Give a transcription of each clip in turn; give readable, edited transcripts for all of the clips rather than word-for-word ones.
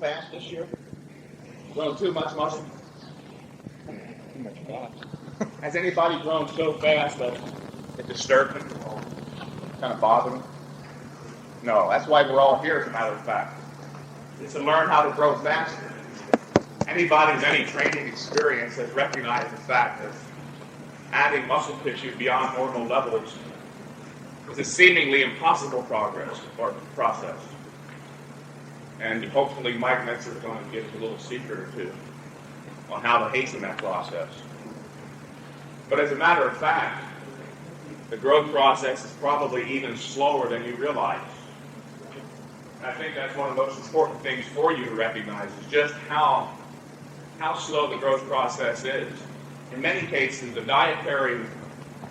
fast this year? Grown too much muscle? Too much fat. Has anybody grown so fast that it disturbed them? Kind of bothered them? No, that's why we're all here, as a matter of fact. It's to learn how to grow faster. Anybody with any training experience has recognized the fact that adding muscle tissue beyond normal levels is a seemingly impossible progress or process. And hopefully Mike Mentzer is going to give us a little secret or two on how to hasten that process. But as a matter of fact, the growth process is probably even slower than you realize. And I think that's one of the most important things for you to recognize is just how slow the growth process is. In many cases, the dietary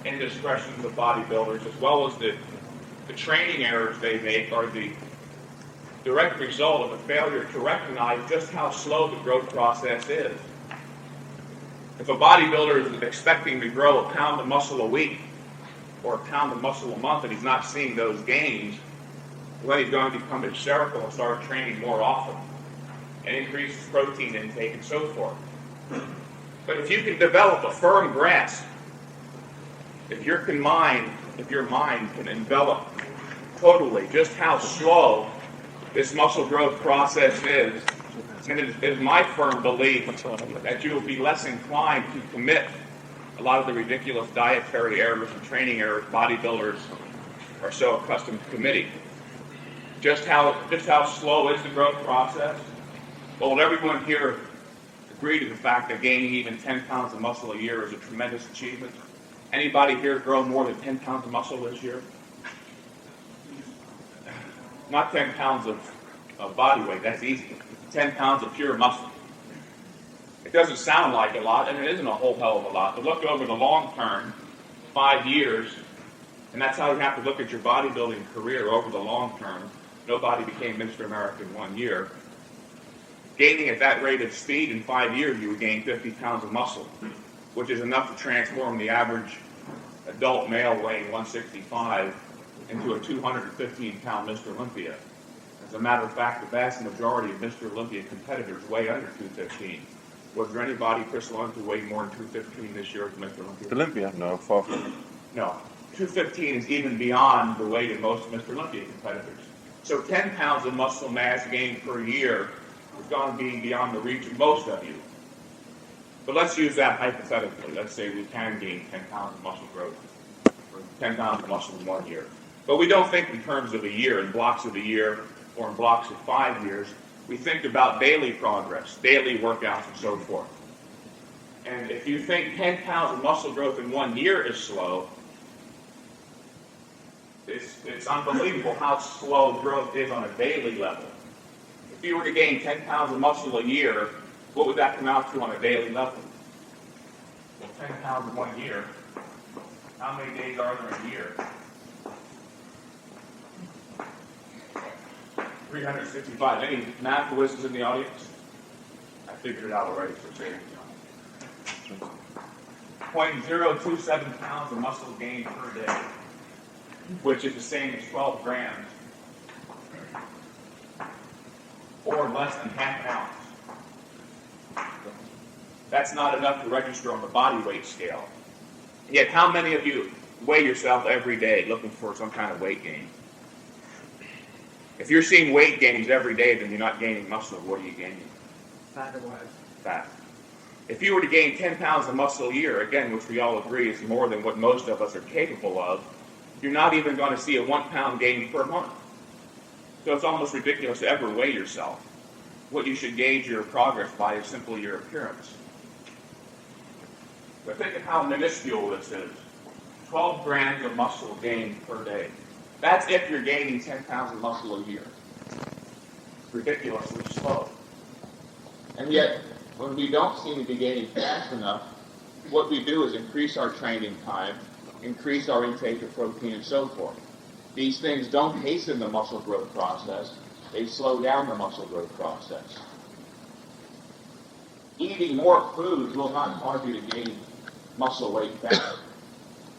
indiscretions of bodybuilders, as well as the training errors they make, are the direct result of a failure to recognize just how slow the growth process is. If a bodybuilder is expecting to grow a pound of muscle a week or a pound of muscle a month and he's not seeing those gains, well, he's going to become hysterical and start training more often and increase his protein intake and so forth. But if you can develop a firm grasp, if your mind can envelop totally just how slow this muscle growth process is, and it is my firm belief that you will be less inclined to commit a lot of the ridiculous dietary errors and training errors bodybuilders are so accustomed to committing. Just how slow is the growth process? Well, will everyone here agree to the fact that gaining even 10 pounds of muscle a year is a tremendous achievement? Anybody here grown more than 10 pounds of muscle this year? Not 10 pounds of body weight, that's easy. 10 pounds of pure muscle. It doesn't sound like a lot, and it isn't a whole hell of a lot, but look over the long term, 5 years, and that's how you have to look at your bodybuilding career over the long term. Nobody became Mr. America in 1 year. Gaining at that rate of speed in 5 years, you would gain 50 pounds of muscle, which is enough to transform the average adult male weighing 165 into a 215-pound Mr. Olympia. As a matter of fact, the vast majority of Mr. Olympia competitors weigh under 215. Was there anybody, Chris Lund, who weighed more than 215 this year as Mr. Olympia? Olympia? No, far from it. No. 215 is even beyond the weight of most Mr. Olympia competitors. So 10 pounds of muscle mass gained per year is going to be beyond the reach of most of you. But let's use that hypothetically. Let's say we can gain 10 pounds of muscle growth, or 10 pounds of muscle in 1 year. But we don't think in terms of a year, in blocks of a year, or in blocks of 5 years. We think about daily progress, daily workouts, and so forth. And if you think 10 pounds of muscle growth in 1 year is slow, it's unbelievable how slow growth is on a daily level. If you were to gain 10 pounds of muscle a year, what would that come out to on a daily level? Well, 10 pounds in 1 year, how many days are there in a year? 365. Any math whizzes in the audience? I figured it out already, so say it. 0.027 pounds of muscle gained per day, which is the same as 12 grams, or less than half an ounce. That's not enough to register on the body weight scale. Yet, how many of you weigh yourself every day looking for some kind of weight gain? If you're seeing weight gains every day, then you're not gaining muscle. What are you gaining? Fat or what? Fat. If you were to gain 10 pounds of muscle a year, again, which we all agree is more than what most of us are capable of, you're not even going to see a 1 pound gain per month. So it's almost ridiculous to ever weigh yourself. What you should gauge your progress by is simply your appearance. But think of how minuscule this is. 12 grams of muscle gained per day. That's if you're gaining 10 pounds of muscle a year. It's ridiculously slow. And yet, when we don't seem to be gaining fast enough, what we do is increase our training time, increase our intake of protein, and so forth. These things don't hasten the muscle growth process. They slow down the muscle growth process. Eating more food will not cause you to gain muscle weight faster.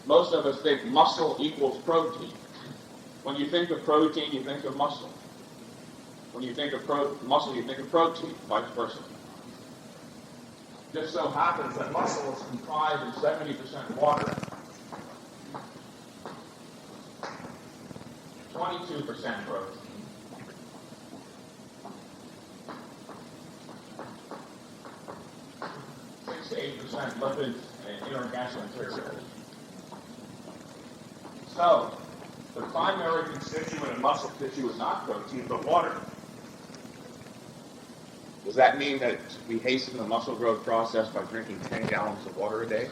Most of us think muscle equals protein. When you think of protein, you think of muscle. When you think of muscle, you think of protein, vice versa. Just so happens that muscle is comprised of 70% water, 22% protein, 6 to 8% lipids and inorganic materials. So, the primary constituent of muscle tissue is not protein, but water. Does that mean that we hasten the muscle growth process by drinking 10 gallons of water a day?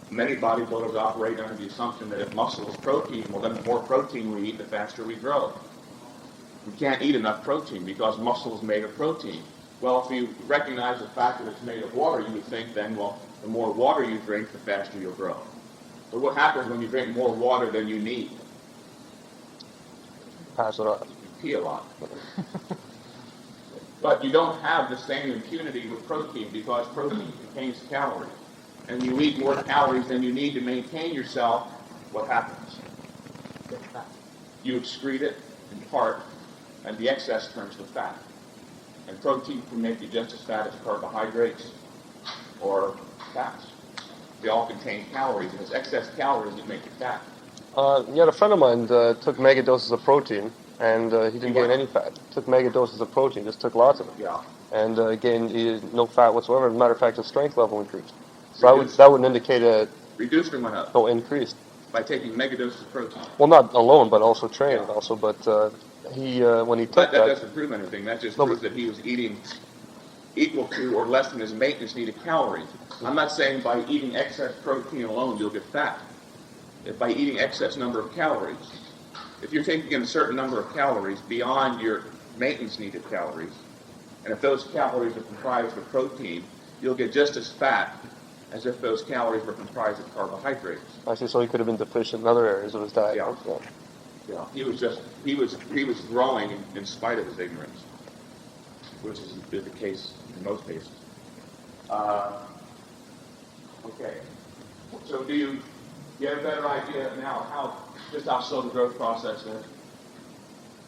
Many bodybuilders operate under the assumption that if muscle is protein, well then the more protein we eat, the faster we grow. We can't eat enough protein because muscle is made of protein. Well, if you recognize the fact that it's made of water, you would think then, well, the more water you drink, the faster you'll grow. But what happens when you drink more water than you need? Pass it on. You pee a lot. But you don't have the same impunity with protein because protein contains calories. And you eat more calories than you need to maintain yourself, what happens? You excrete it in part, and the excess turns to fat. And protein can make you just as fat as carbohydrates or fats. They all contain calories, and it's excess calories that make you fat. A friend of mine took mega doses of protein, and he didn't gain any fat. Took mega doses of protein, just took lots of it. Yeah. And gained no fat whatsoever. As a matter of fact, his strength level increased. So that would indicate a... Reduced or went up? No, increased. By taking mega doses of protein? Well, not alone, but also training also. But he, when he took that doesn't prove anything. That just proves that he was eating equal to or less than his maintenance needed calories. I'm not saying by eating excess protein alone you'll get fat. If by eating excess number of calories, if you're taking in a certain number of calories beyond your maintenance needed calories, and if those calories are comprised of protein, you'll get just as fat as if those calories were comprised of carbohydrates. I see. So he could have been deficient in other areas of his diet. Yeah. Yeah. He was growing in spite of his ignorance, which is the case in most cases. Okay. So do you get a better idea now how slow the growth process is?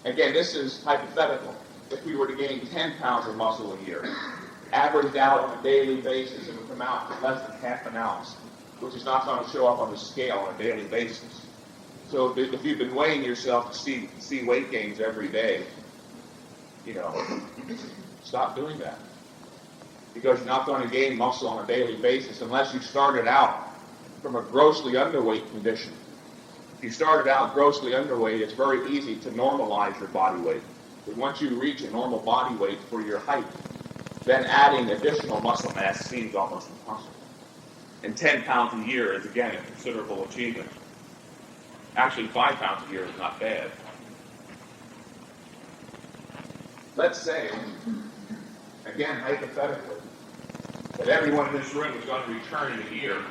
Again, this is hypothetical. If we were to gain 10 pounds of muscle a year, averaged out on a daily basis, it would come out to less than half an ounce, which is not going to show up on the scale on a daily basis. So if you've been weighing yourself to see weight gains every day, stop doing that. Because you're not going to gain muscle on a daily basis unless you started out from a grossly underweight condition. If you started out grossly underweight, it's very easy to normalize your body weight. But once you reach a normal body weight for your height, then adding additional muscle mass seems almost impossible. And 10 pounds a year is, again, a considerable achievement. Actually, 5 pounds a year is not bad. Let's say, again, hypothetically, that everyone in this room is going to return in a year.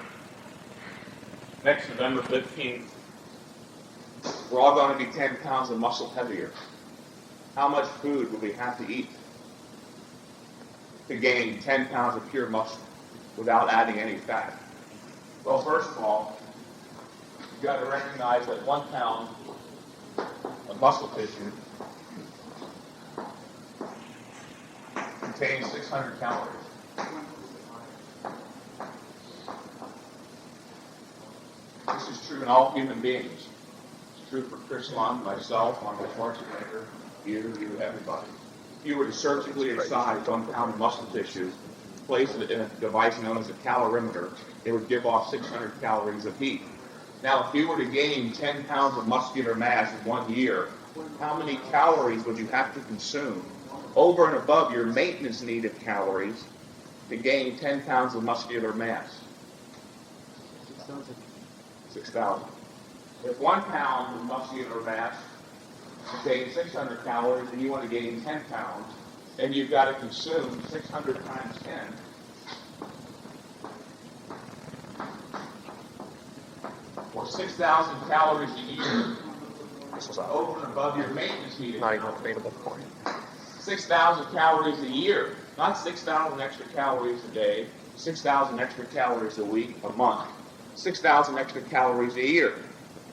Next November 15th, we're all going to be 10 pounds of muscle heavier. How much food will we have to eat to gain 10 pounds of pure muscle without adding any fat? Well, first of all, you've got to recognize that 1 pound of muscle tissue contains 600 calories. This is true in all human beings. It's true for Chris Lund, myself, Arnold Schwarzenegger, you, everybody. If you were to surgically excise 1 pound of muscle tissue, place it in a device known as a calorimeter, it would give off 600 calories of heat. Now, if you were to gain 10 pounds of muscular mass in 1 year, how many calories would you have to consume over and above your maintenance needed calories to gain 10 pounds of muscular mass? 6,000. If 1 pound of muscular mass contains 600 calories and you want to gain 10 pounds, then you've got to consume 600 times 10. Or 6,000 calories a year over and above your maintenance needed. Not even a debatable point. 6,000 calories a year, not 6,000 extra calories a day, 6,000 extra calories a week, a month, 6,000 extra calories a year.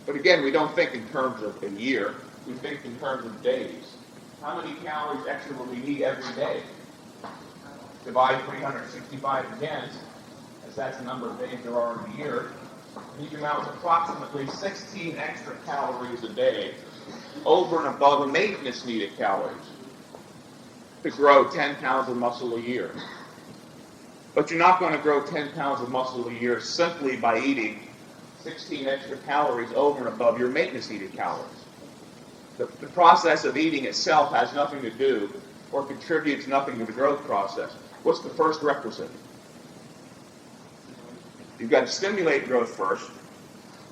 But again, we don't think in terms of a year. we think in terms of days. How many calories extra will we need every day? Divide 365 again, as that's the number of days there are in a year. You come out with approximately 16 extra calories a day over and above the maintenance needed calories to grow 10 pounds of muscle a year. But you're not going to grow 10 pounds of muscle a year simply by eating 16 extra calories over and above your maintenance needed calories. The process of eating itself has nothing to do or contributes nothing to the growth process. What's the first requisite? You've got to stimulate growth first.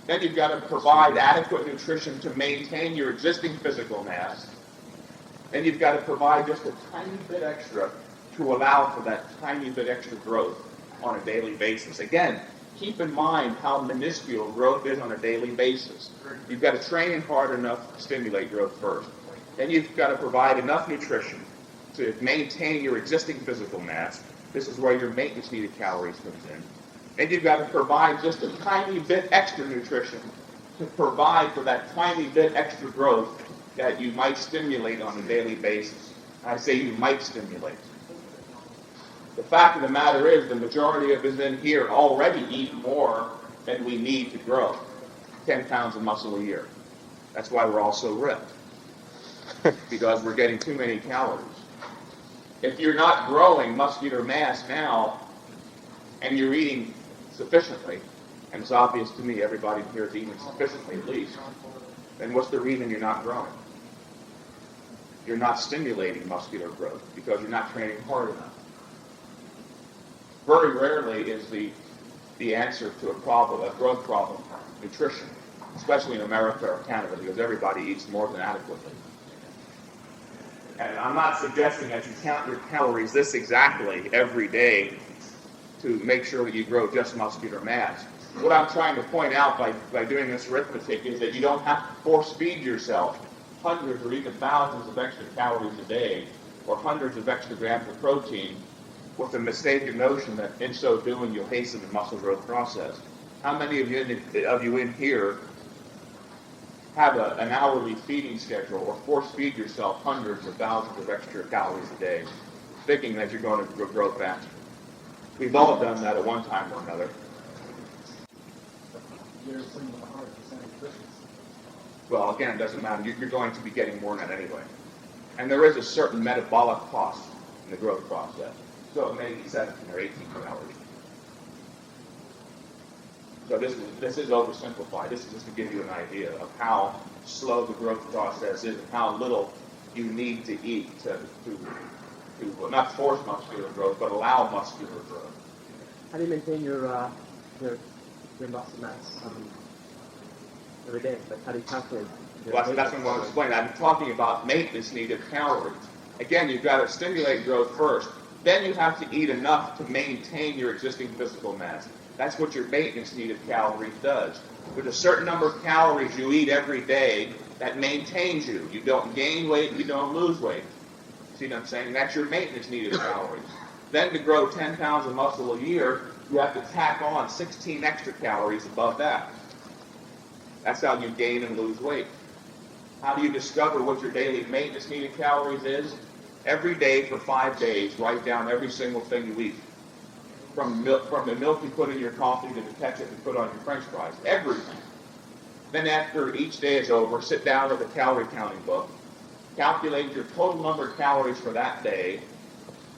Then you've got to provide adequate nutrition to maintain your existing physical mass. Then you've got to provide just a tiny bit extra to allow for that tiny bit extra growth on a daily basis. Again, keep in mind how minuscule growth is on a daily basis. You've got to train hard enough to stimulate growth first. Then you've got to provide enough nutrition to maintain your existing physical mass. This is where your maintenance needed calories comes in. And you've got to provide just a tiny bit extra nutrition to provide for that tiny bit extra growth that you might stimulate on a daily basis. I say you might stimulate. The fact of the matter is the majority of us in here already eat more than we need to grow 10 pounds of muscle a year. That's why we're all so ripped, because we're getting too many calories. If you're not growing muscular mass now and you're eating sufficiently, and it's obvious to me everybody here is eating sufficiently at least, then what's the reason you're not growing? You're not stimulating muscular growth because you're not training hard enough. Very rarely is the answer to a growth problem, nutrition, especially in America or Canada, because everybody eats more than adequately. And I'm not suggesting that you count your calories this exactly every day to make sure that you grow just muscular mass. What I'm trying to point out by doing this arithmetic is that you don't have to force feed yourself hundreds or even thousands of extra calories a day or hundreds of extra grams of protein with the mistaken notion that in so doing you'll hasten the muscle growth process. How many of you in here have an hourly feeding schedule or force feed yourself hundreds or thousands of extra calories a day, thinking that you're going to grow faster? We've all done that at one time or another. Well, again, it doesn't matter. You're going to be getting more than that anyway. And there is a certain metabolic cost in the growth process. So it may be 17 or 18 calories. So this is oversimplified. This is just to give you an idea of how slow the growth process is and how little you need to eat to not force muscular growth, but allow muscular growth. How do you maintain your muscle mass every day? Like, how do you calculate? Well, that's what I want to explain. I'm talking about maintenance needed calories. Again, you've got to stimulate growth first. Then you have to eat enough to maintain your existing physical mass. That's what your maintenance needed calories does. With a certain number of calories you eat every day, that maintains you. You don't gain weight, you don't lose weight. See what I'm saying? That's your maintenance needed calories. Then to grow 10 pounds of muscle a year, you have to tack on 16 extra calories above that. That's how you gain and lose weight. How do you discover what your daily maintenance needed calories is? Every day for 5 days, write down every single thing you eat. From the milk you put in your coffee to the ketchup you put on your French fries. Everything. Then after each day is over, sit down with a calorie counting book. Calculate your total number of calories for that day.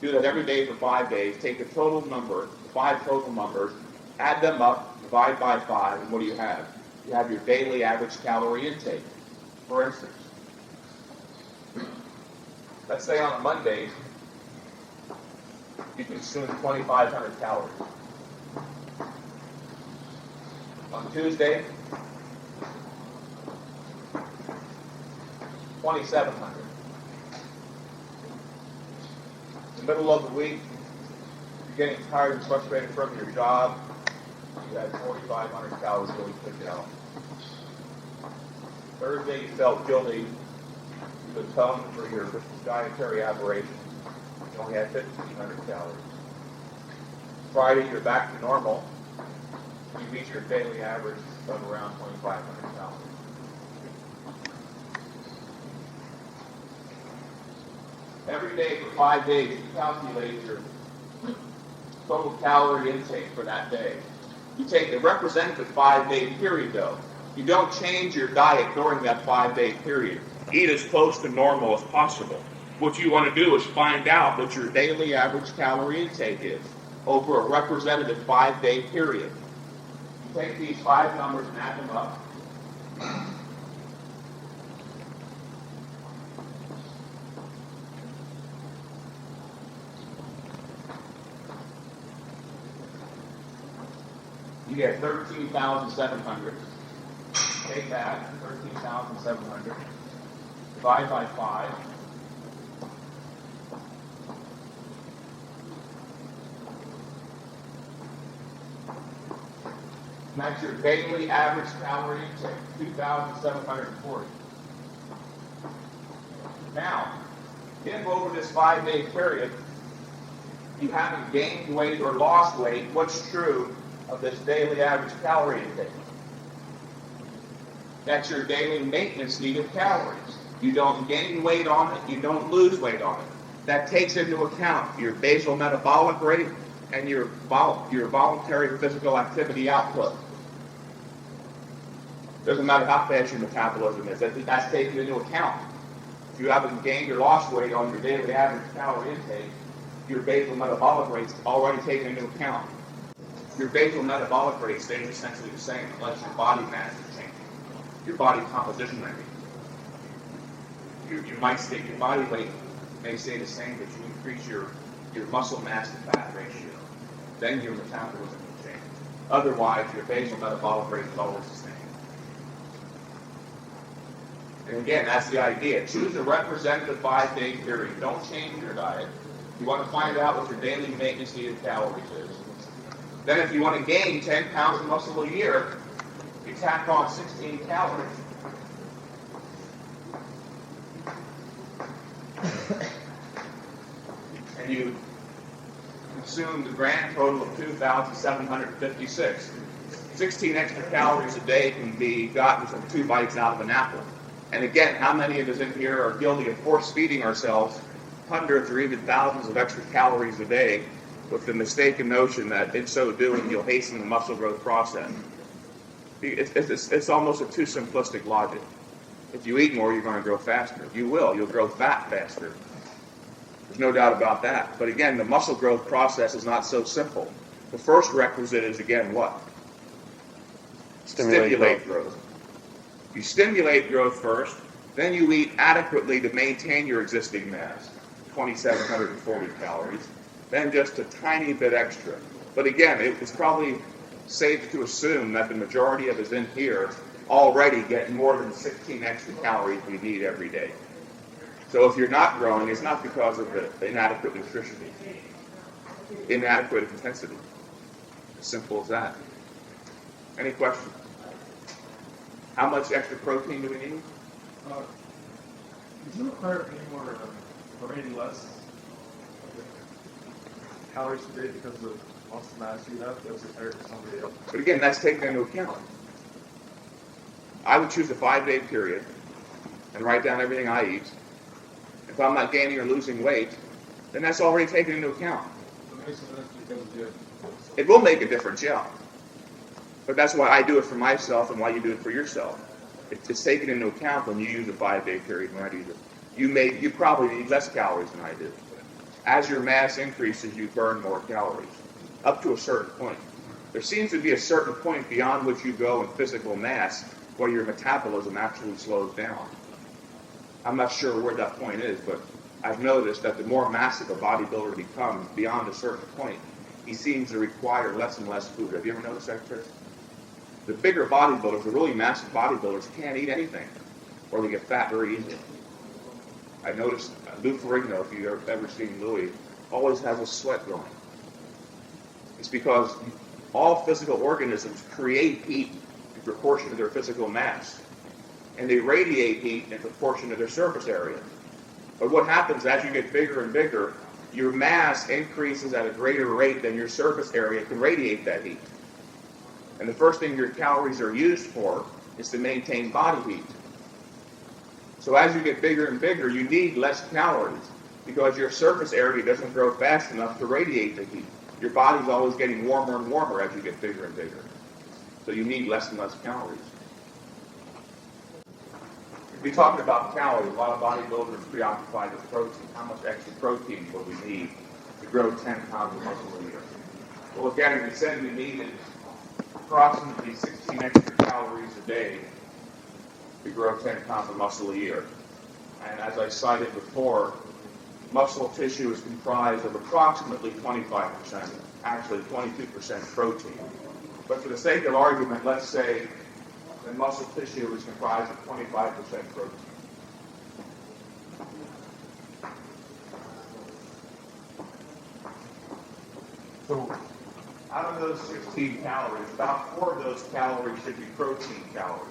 Do that every day for 5 days. Take the total number, 5 total numbers, add them up, divide by 5, and what do you have? You have your daily average calorie intake. For instance, let's say on a Monday, you consume 2,500 calories. On Tuesday, 2,700. In the middle of the week, you're getting tired and frustrated from your job, you had 4,500 calories really quick out. Thursday, you felt guilty. You atoned for your dietary aberration. You only had 1,500 calories. Friday, you're back to normal. You reach your daily average of around 2,500 calories. Every day for 5 days, you calculate your total calorie intake for that day. You take the representative 5-day period, though. You don't change your diet during that 5-day period. Eat as close to normal as possible. What you want to do is find out what your daily average calorie intake is over a representative 5-day period. You take these 5 numbers and add them up. You get 13,700. Take that, 13,700. Divide by 5. And that's your daily average calorie intake, 2,740. Now, if over this 5-day period you haven't gained weight or lost weight, what's true of this daily average calorie intake? That's your daily maintenance needed calories. You don't gain weight on it, you don't lose weight on it. That takes into account your basal metabolic rate and your voluntary physical activity output. Doesn't matter how fast your metabolism is, that's taken into account. If you haven't gained or lost weight on your daily average calorie intake, your basal metabolic rate's already taken into account. Your basal metabolic rate stays essentially the same unless your body mass is changing. Your body composition, I mean. You might stay, your body weight may stay the same, but you increase your muscle mass to fat ratio. Then your metabolism will change. Otherwise, your basal metabolic rate is always the same. And again, that's the idea. Choose a representative 5-day period. Don't change your diet. You want to find out what your daily maintenance needed calories is. Then if you want to gain 10 pounds of muscle a year, you tack on 16 calories. And you consume the grand total of 2,756. 16 extra calories a day can be gotten from 2 bites out of an apple. And again, how many of us in here are guilty of force-feeding ourselves hundreds or even thousands of extra calories a day with the mistaken notion that in so doing you'll hasten the muscle growth process? It's almost a too simplistic logic. If you eat more, you're going to grow faster. You will. You'll grow fat faster. There's no doubt about that. But again, the muscle growth process is not so simple. The first requisite is, again, what? Stimulate growth. You stimulate growth first, then you eat adequately to maintain your existing mass, 2,740 calories, then just a tiny bit extra. But again, it's probably safe to assume that the majority of us in here already get more than 16 extra calories we need every day. So if you're not growing, it's not because of the inadequate nutrition, inadequate intensity. As simple as that. Any questions? How much extra protein do we need? Do you require any more or any less calories per day because of muscle mass you have that was compared to somebody else? But again, that's taken into account. I would choose a 5-day period and write down everything I eat. If I'm not gaining or losing weight, then that's already taken into account. It will make a difference, yeah. But that's why I do it for myself and why you do it for yourself. It's taken into account when you use a 5-day period when I do it. You probably need less calories than I do. As your mass increases, you burn more calories, up to a certain point. There seems to be a certain point beyond which you go in physical mass where your metabolism actually slows down. I'm not sure where that point is, but I've noticed that the more massive a bodybuilder becomes beyond a certain point, he seems to require less and less food. Have you ever noticed that, Chris? The bigger bodybuilders, the really massive bodybuilders, can't eat anything, or they get fat very easily. I noticed Lou Ferrigno, if you've ever seen Louis, always has a sweat going. It's because all physical organisms create heat in proportion to their physical mass, and they radiate heat in proportion to their surface area. But what happens as you get bigger and bigger, your mass increases at a greater rate than your surface area can radiate that heat. And the first thing your calories are used for is to maintain body heat. So as you get bigger and bigger, you need less calories. because your surface area doesn't grow fast enough to radiate the heat. Your body's always getting warmer and warmer as you get bigger and bigger. So you need less and less calories. If you're talking about calories, a lot of bodybuilders preoccupied with protein. How much extra protein will we need to grow 10 pounds of muscle a year? Well, again, we said we needed approximately 16 extra calories a day to grow 10 pounds of muscle a year. And as I cited before, muscle tissue is comprised of approximately 25%, actually 22% protein. But for the sake of argument, let's say that muscle tissue is comprised of 25% protein. So out of those 16 calories, about 4 of those calories should be protein calories.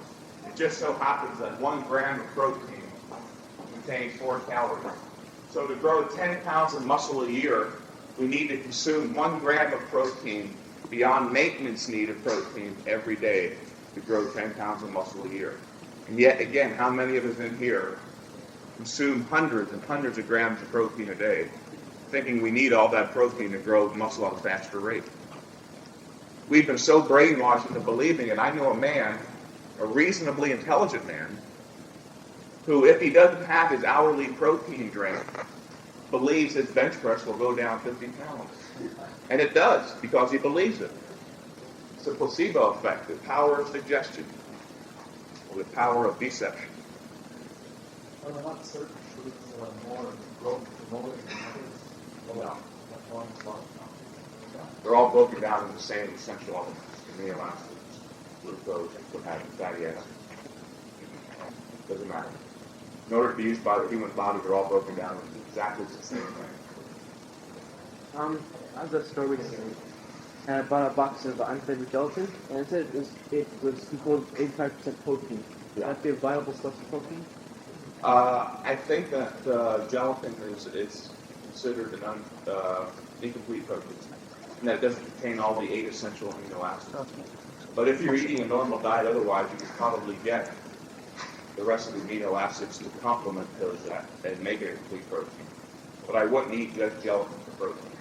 It just so happens that 1 gram of protein contains 4 calories. So to grow 10 pounds of muscle a year, we need to consume 1 gram of protein beyond maintenance need of protein every day to grow 10 pounds of muscle a year. And yet, again, how many of us in here consume hundreds and hundreds of grams of protein a day, thinking we need all that protein to grow muscle at a faster rate? We've been so brainwashed into believing it. I know a man, a reasonably intelligent man, who, if he doesn't have his hourly protein drink, believes his bench press will go down 50 pounds. And it does, because he believes it. It's a placebo effect, the power of suggestion, or the power of deception. Are there not certain foods that are more growth promoting than others? No. They're all broken down into the same essential elements, amino acids, glucose, what have you, fatty acids. Doesn't matter. In order to be used by the human body, they're all broken down into exactly the same thing. I was at a store recently, and I bought a box of unflavored gelatin, and it said it was composed of 85% protein. Would that be a viable source of protein? I think that gelatin is considered an incomplete protein, and that it doesn't contain all the 8 essential amino acids. But if you're eating a normal diet otherwise, you could probably get the rest of the amino acids to complement those and make it a complete protein. But I wouldn't eat just gelatin for protein.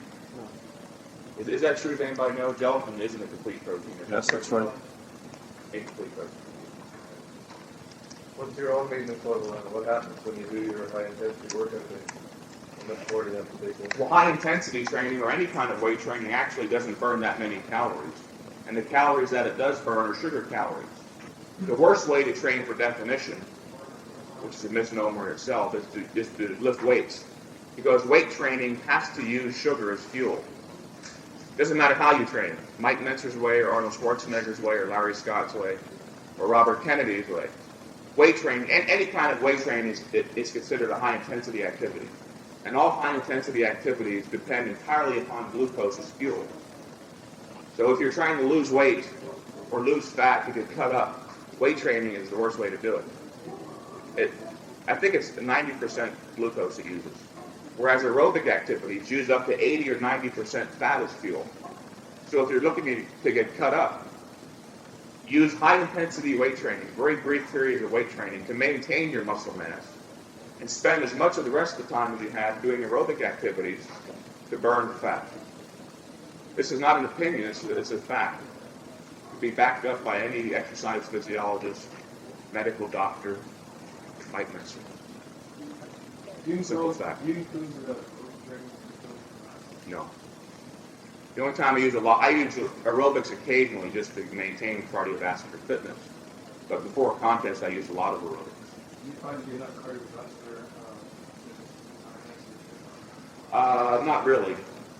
No. Is that true? Does anybody know? Gelatin isn't a complete protein. Yes, that's right. Incomplete protein. What's your own maintenance level and what happens when you do your high intensity workout day? How much more do you have to take in? Well, high intensity training or any kind of weight training actually doesn't burn that many calories. And the calories that it does burn are sugar calories. The worst way to train for definition, which is a misnomer in itself, is to lift weights. Because weight training has to use sugar as fuel. It doesn't matter how you train. Mike Mentzer's way or Arnold Schwarzenegger's way or Larry Scott's way or Robert Kennedy's way. Weight training, and any kind of weight training is considered a high-intensity activity. And all high-intensity activities depend entirely upon glucose as fuel. So if you're trying to lose weight or lose fat to get cut up, weight training is the worst way to do it. I think it's 90% glucose it uses. Whereas aerobic activities use up to 80 or 90% fat as fuel. So if you're looking to get cut up, use high-intensity weight training, very brief periods of weight training to maintain your muscle mass, and spend as much of the rest of the time as you have doing aerobic activities to burn fat. This is not an opinion, it's a fact. It can be backed up by any exercise physiologist, medical doctor, Mike Mentzer. Simple fact. No. The only time I use I use aerobics occasionally just to maintain cardiovascular fitness. But before a contest, I use a lot of aerobics. Do you find you have cardiovascular Not really.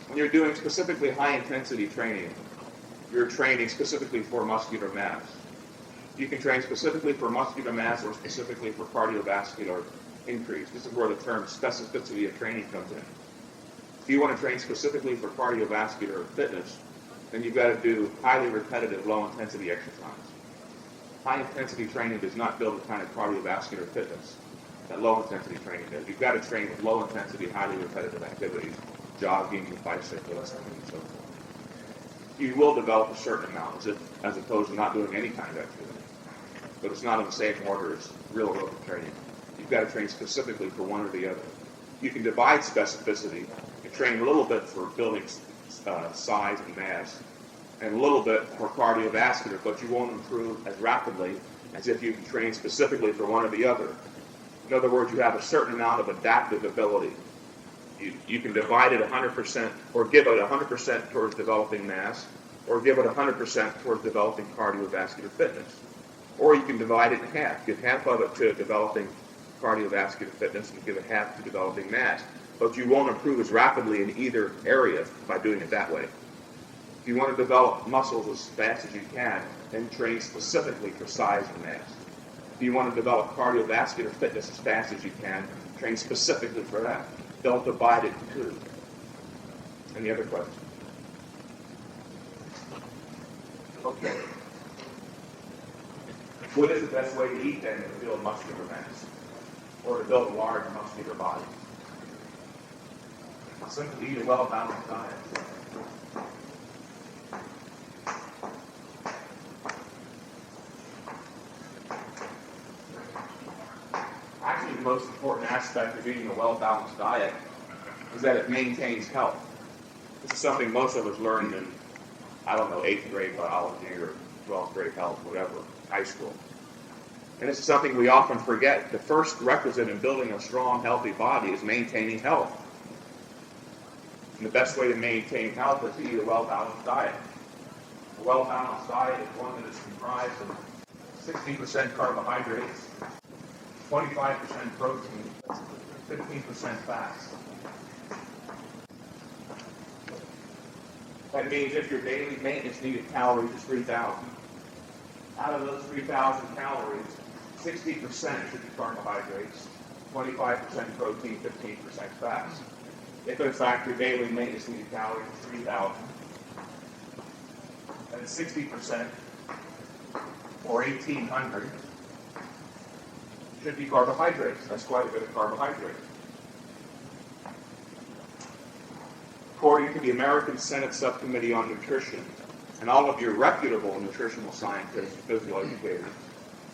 When you're doing specifically high-intensity training, you're training specifically for muscular mass. You can train specifically for muscular mass or specifically for cardiovascular increase. This is where the term specificity of training comes in. If you want to train specifically for cardiovascular fitness, then you've got to do highly repetitive, low-intensity exercise. High-intensity training does not build the kind of cardiovascular fitness that low-intensity training does. You've got to train with low-intensity, highly repetitive activities, jogging, bicycling, and so forth. You will develop a certain amount as opposed to not doing any kind of activity. But it's not in the same order as real aerobic training. You've got to train specifically for one or the other. You can divide specificity and train a little bit for building size and mass, and a little bit for cardiovascular, but you won't improve as rapidly as if you can train specifically for one or the other. In other words, you have a certain amount of adaptive ability. You can divide it 100% or give it 100% towards developing mass, or give it 100% towards developing cardiovascular fitness. Or you can divide it in half. Give half of it to developing cardiovascular fitness and give it half to developing mass. But you won't improve as rapidly in either area by doing it that way. If you want to develop muscles as fast as you can, then train specifically for size and mass. If you want to develop cardiovascular fitness as fast as you can, train specifically for that. Don't divide it in two. Any other questions? Okay. What is the best way to eat then to build muscular mass? Or to build a large muscular body? Simply eat a well-balanced diet. Actually, the most important aspect of eating a well-balanced diet is that it maintains health. This is something most of us learned in, 8th grade biology or 12th grade health, whatever, high school. And this is something we often forget. The first requisite in building a strong, healthy body is maintaining health. And the best way to maintain health is to eat a well-balanced diet. A well-balanced diet is one that is comprised of 60% carbohydrates, 25% protein, 15% fats. That means if your daily maintenance needed calories is 3,000, out of those 3,000 calories, 60% should be carbohydrates, 25% protein, 15% fats. If in fact your daily maintenance needed calories is 3,000, then 60% or 1,800 should be carbohydrates. That's quite a bit of carbohydrates. According to the American Senate Subcommittee on Nutrition and all of your reputable nutritional scientists and physical educators,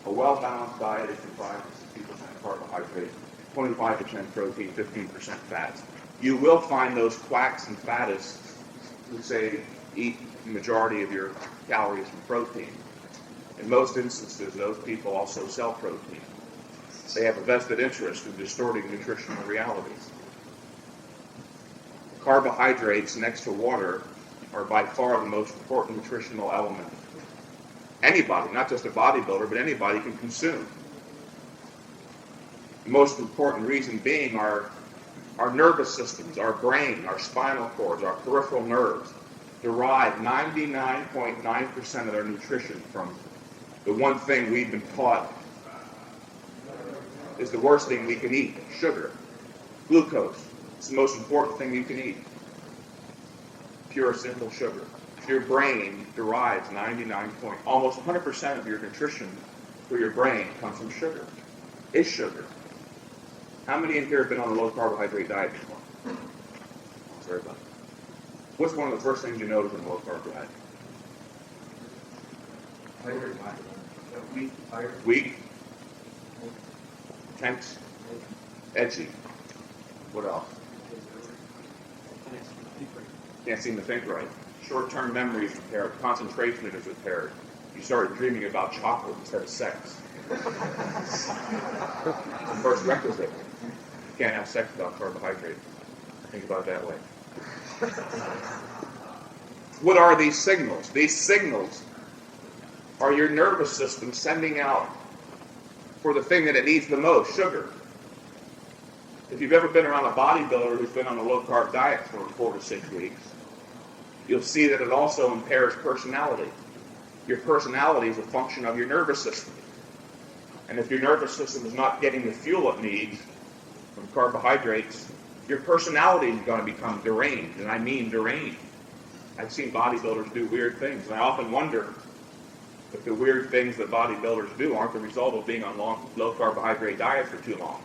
a well-balanced diet is comprised of 60% carbohydrate, 25% protein, 15% fats. You will find those quacks and fattists who say eat the majority of your calories from protein. In most instances, those people also sell protein. They have a vested interest in distorting nutritional realities. Carbohydrates next to water are by far the most important nutritional element anybody, not just a bodybuilder, but anybody can consume. The most important reason being our nervous systems, our brain, our spinal cords, our peripheral nerves derive 99.9% of their nutrition from the one thing we've been taught is the worst thing we can eat, sugar, glucose. It's the most important thing you can eat. Pure, simple sugar. Your brain derives almost 100% of your nutrition for your brain comes from sugar. Is sugar. How many in here have been on a low carbohydrate diet before? Sorry about that. What's one of the first things you notice in a low carb diet? Weak. Tense. Edgy. What else? Can't seem to think right. Short-term memory is impaired. Concentration is impaired. You start dreaming about chocolate instead of sex. It's the first requisite. You can't have sex without carbohydrates. Think about it that way. What are these signals? These signals are your nervous system sending out for the thing that it needs the most, sugar. If you've ever been around a bodybuilder who's been on a low-carb diet for 4 to 6 weeks, you'll see that it also impairs personality. Your personality is a function of your nervous system. And if your nervous system is not getting the fuel it needs from carbohydrates, your personality is going to become deranged, and I mean deranged. I've seen bodybuilders do weird things, and I often wonder if the weird things that bodybuilders do aren't the result of being on low-carbohydrate diets for too long.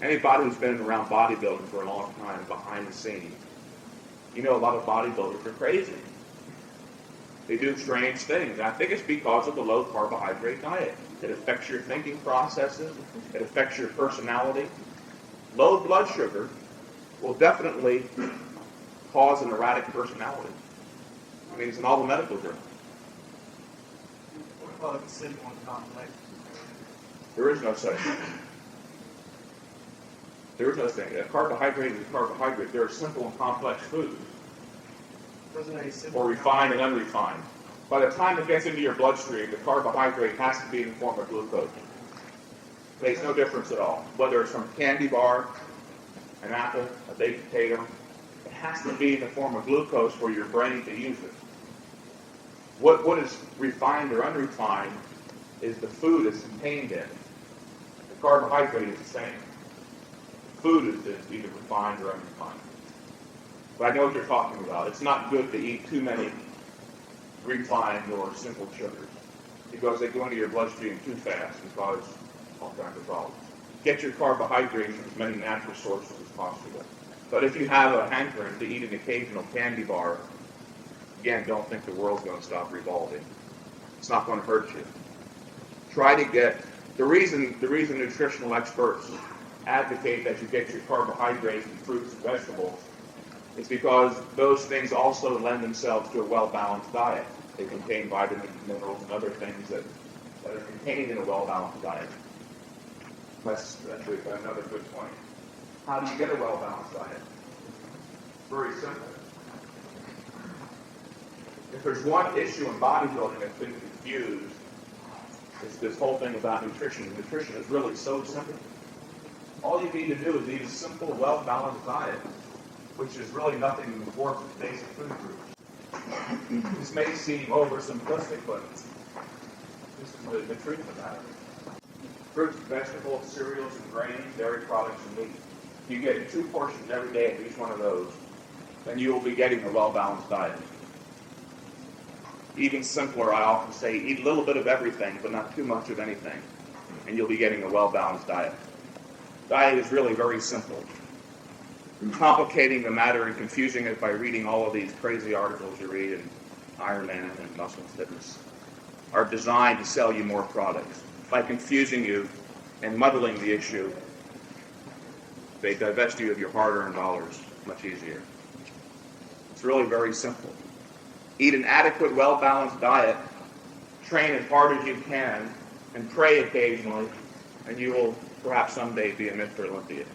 Anybody who's been around bodybuilding for a long time, behind the scenes, you know a lot of bodybuilders are crazy. They do strange things. I think it's because of the low-carbohydrate diet. It affects your thinking processes. It affects your personality. Low blood sugar will definitely cause an erratic personality. I mean, it's in all the medical journals. What about the simple and complex? There is no such thing. There is no thing. A carbohydrate is a carbohydrate. There are simple and complex foods, Doesn't any simple or refined and unrefined. By the time it gets into your bloodstream, the carbohydrate has to be in the form of glucose. Makes no difference at all. Whether it's from a candy bar, an apple, a baked potato, it has to be in the form of glucose for your brain to use it. What is refined or unrefined is the food it's contained in. The carbohydrate is the same. Food is either refined or unrefined. But I know what you're talking about. It's not good to eat too many refined or simple sugars because they go into your bloodstream too fast and cause all kinds of problems. Get your carbohydrates from as many natural sources as possible. But if you have a hankering to eat an occasional candy bar, again, don't think the world's going to stop revolving. It's not going to hurt you. Try to get the reason nutritional experts advocate that you get your carbohydrates from fruits and vegetables is because those things also lend themselves to a well-balanced diet. They contain vitamins, minerals, and other things that are contained in a well-balanced diet. That's another good point. How do you get a well-balanced diet? Very simple. If there's one issue in bodybuilding that's been confused, it's this whole thing about nutrition. Nutrition is really so simple. All you need to do is eat a simple, well-balanced diet, which is really nothing more than basic food groups. This may seem oversimplistic, but this is the truth of the matter. Fruits, vegetables, cereals, and grains, dairy products, and meat. You get 2 portions every day of each one of those, then you will be getting a well-balanced diet. Even simpler, I often say, eat a little bit of everything, but not too much of anything, and you'll be getting a well-balanced diet. Diet is really very simple. Complicating the matter and confusing it by reading all of these crazy articles you read in Iron Man and Muscle Fitness are designed to sell you more products. By confusing you and muddling the issue, they divest you of your hard-earned dollars much easier. It's really very simple. Eat an adequate, well-balanced diet, train as hard as you can, and pray occasionally, and you will perhaps someday be a Mr. Olympia.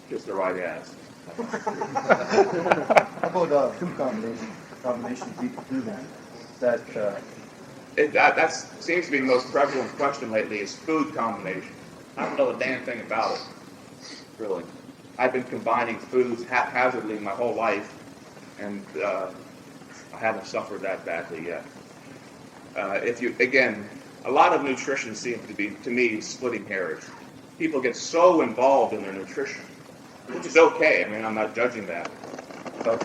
Just the right ass. How about food combinations people do that? That seems to be the most prevalent question lately is food combination. I don't know a damn thing about it, really. I've been combining foods haphazardly my whole life, and I haven't suffered that badly yet. A lot of nutrition seems to be, to me, splitting hairs. People get so involved in their nutrition, which is okay. I mean, I'm not judging that. But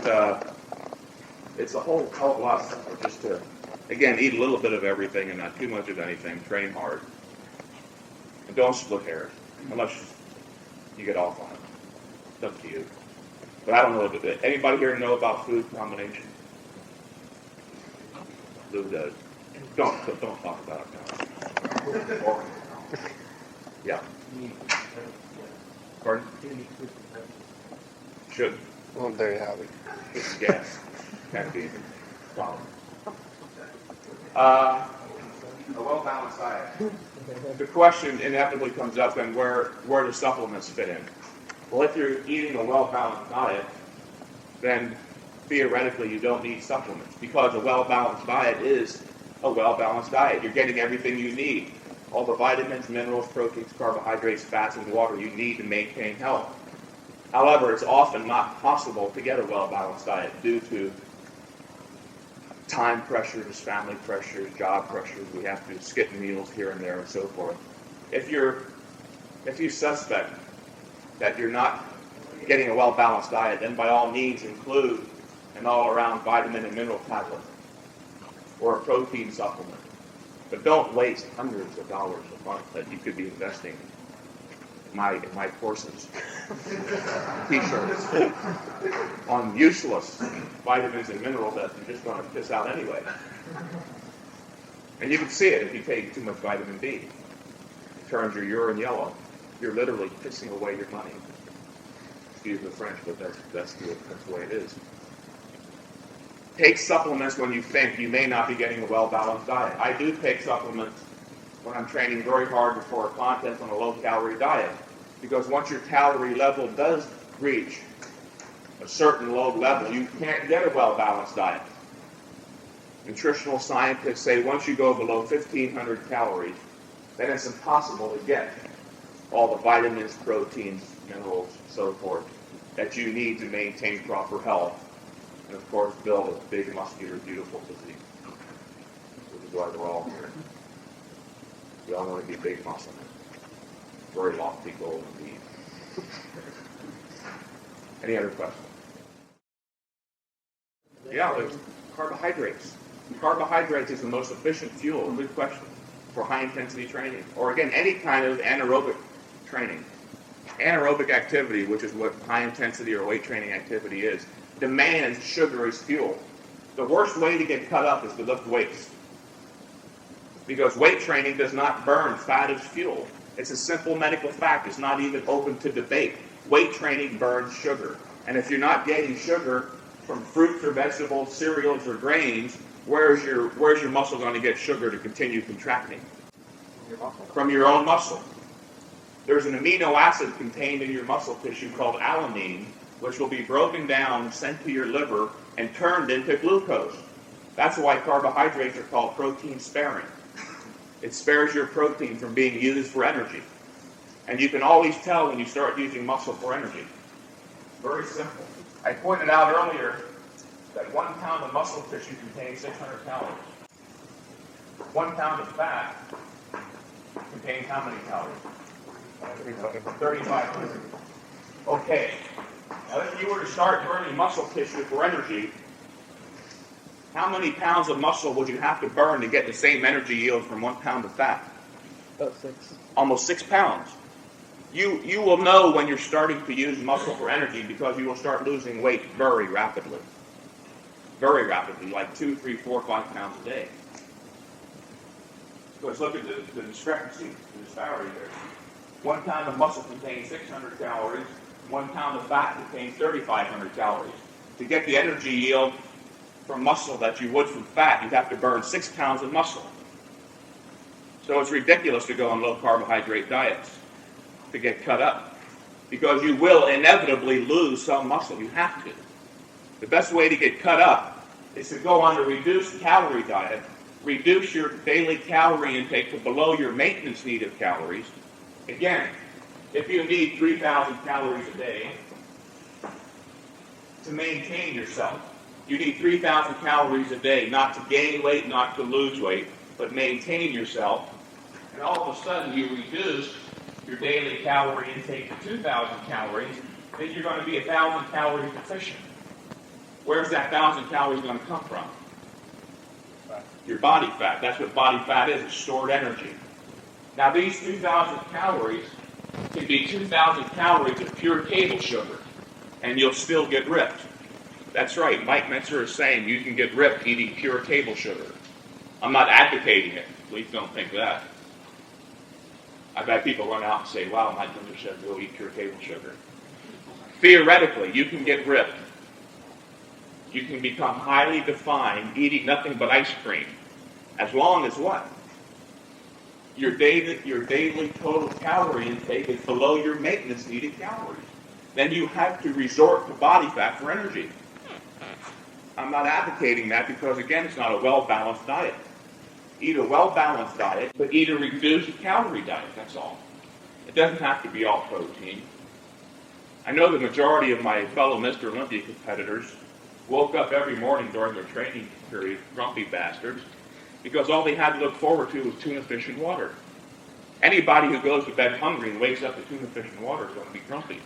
it's a whole hell of a lot simpler just to, again, eat a little bit of everything and not too much of anything. Train hard. And don't split hairs, unless you get off on it. It's up to you. But I don't know. Anybody here know about food combination? Lou does. Don't talk about it now. Yeah. Pardon? Should. Well, there you have it. It's gas. Caffeine. Problem. A well-balanced diet. The question inevitably comes up, then where do supplements fit in? Well, if you're eating a well-balanced diet, then theoretically you don't need supplements because a well-balanced diet is a well-balanced diet. You're getting everything you need. All the vitamins, minerals, proteins, carbohydrates, fats, and water you need to maintain health. However, it's often not possible to get a well-balanced diet due to time pressures, family pressures, job pressures. We have to skip meals here and there and so forth. If you suspect that you're not getting a well-balanced diet, then by all means include an all-around vitamin and mineral tablet or a protein supplement. But don't waste hundreds of dollars a month that you could be investing in my courses, t-shirts, on useless vitamins and minerals that you're just going to piss out anyway. And you can see it if you take too much vitamin D. It turns your urine yellow. you're literally pissing away your money. Excuse the French, but that's the way it is. Take supplements when you think you may not be getting a well-balanced diet. I do take supplements when I'm training very hard before a contest on a low-calorie diet, because once your calorie level does reach a certain low level, you can't get a well-balanced diet. Nutritional scientists say once you go below 1,500 calories, then it's impossible to get all the vitamins, proteins, minerals, so forth that you need to maintain proper health and, of course, build a big, muscular, beautiful physique, which is why we're all here. We all want to be big muscle men. Very lofty goal indeed. Any other questions? Yeah, there's carbohydrates. Carbohydrates is the most efficient fuel, good question, for high-intensity training. Or, again, any kind of anaerobic training. Anaerobic activity, which is what high-intensity or weight training activity is, demands sugar as fuel. The worst way to get cut up is to lift weights. Because weight training does not burn fat as fuel. It's a simple medical fact. It's not even open to debate. Weight training burns sugar. And if you're not getting sugar from fruits or vegetables, cereals or grains, where's your muscle going to get sugar to continue contracting? From your own muscle. There's an amino acid contained in your muscle tissue called alanine, which will be broken down, sent to your liver, and turned into glucose. That's why carbohydrates are called protein sparing. It spares your protein from being used for energy. And you can always tell when you start using muscle for energy. Very simple. I pointed out earlier that 1 pound of muscle tissue contains 600 calories. 1 pound of fat contains how many calories? 3,500. Okay. Now, if you were to start burning muscle tissue for energy, how many pounds of muscle would you have to burn to get the same energy yield from 1 pound of fat? About 6. Almost 6 pounds. You will know when you're starting to use muscle for energy because you will start losing weight very rapidly. Very rapidly, like 2, 3, 4, 5 pounds a day. So let's look at the discrepancy, the disparity there. 1 pound of muscle contains 600 calories. 1 pound of fat contains 3,500 calories. To get the energy yield from muscle that you would from fat, you'd have to burn 6 pounds of muscle. So it's ridiculous to go on low carbohydrate diets to get cut up, because you will inevitably lose some muscle. You have to. The best way to get cut up is to go on a reduced calorie diet, reduce your daily calorie intake to below your maintenance need of calories. Again, if you need 3,000 calories a day to maintain yourself, you need 3,000 calories a day, not to gain weight, not to lose weight, but maintain yourself. And all of a sudden you reduce your daily calorie intake to 2,000 calories, then you're going to be 1,000 calories deficient. Where's that 1,000 calories going to come from? Your body fat. That's what body fat is. It's stored energy. Now these 2,000 calories can be 2,000 calories of pure table sugar, and you'll still get ripped. That's right. Mike Mentzer is saying you can get ripped eating pure table sugar. I'm not advocating it. Please don't think that. I've had people run out and say, wow, Mike Mentzer said go eat pure table sugar. Theoretically, you can get ripped. You can become highly defined eating nothing but ice cream. As long as what? Your daily total calorie intake is below your maintenance needed calories. Then you have to resort to body fat for energy. I'm not advocating that because, again, it's not a well-balanced diet. Eat a well-balanced diet, but eat a reduced calorie diet, that's all. It doesn't have to be all protein. I know the majority of my fellow Mr. Olympia competitors woke up every morning during their training period, grumpy bastards, because all they had to look forward to was tuna fish and water. Anybody who goes to bed hungry and wakes up to tuna fish and water is going to be grumpy.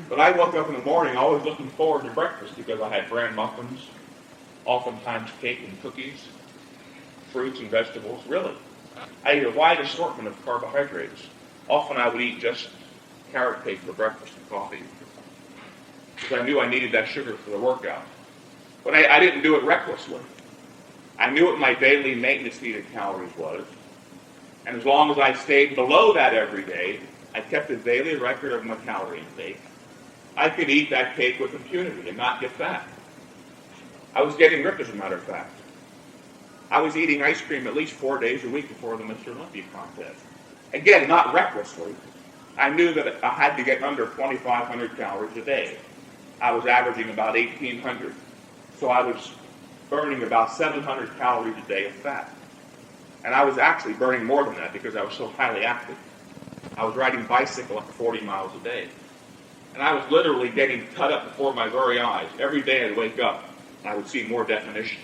But I woke up in the morning always looking forward to breakfast because I had bran muffins, oftentimes cake and cookies, fruits and vegetables, really. I ate a wide assortment of carbohydrates. Often I would eat just carrot cake for breakfast and coffee because I knew I needed that sugar for the workout. But I didn't do it recklessly. I knew what my daily maintenance needed calories was, And as long as I stayed below that every day, I kept a daily record of my calorie intake, I could eat that cake with impunity and not get fat. I was getting ripped, as a matter of fact. I was eating ice cream at least 4 days a week before the Mr. Olympia contest. Again, not recklessly. I knew that I had to get under 2,500 calories a day. I was averaging about 1,800. So I was burning about 700 calories a day of fat. And I was actually burning more than that because I was so highly active. I was riding bicycle up to 40 miles a day. And I was literally getting cut up before my very eyes. Every day I'd wake up and I would see more definition.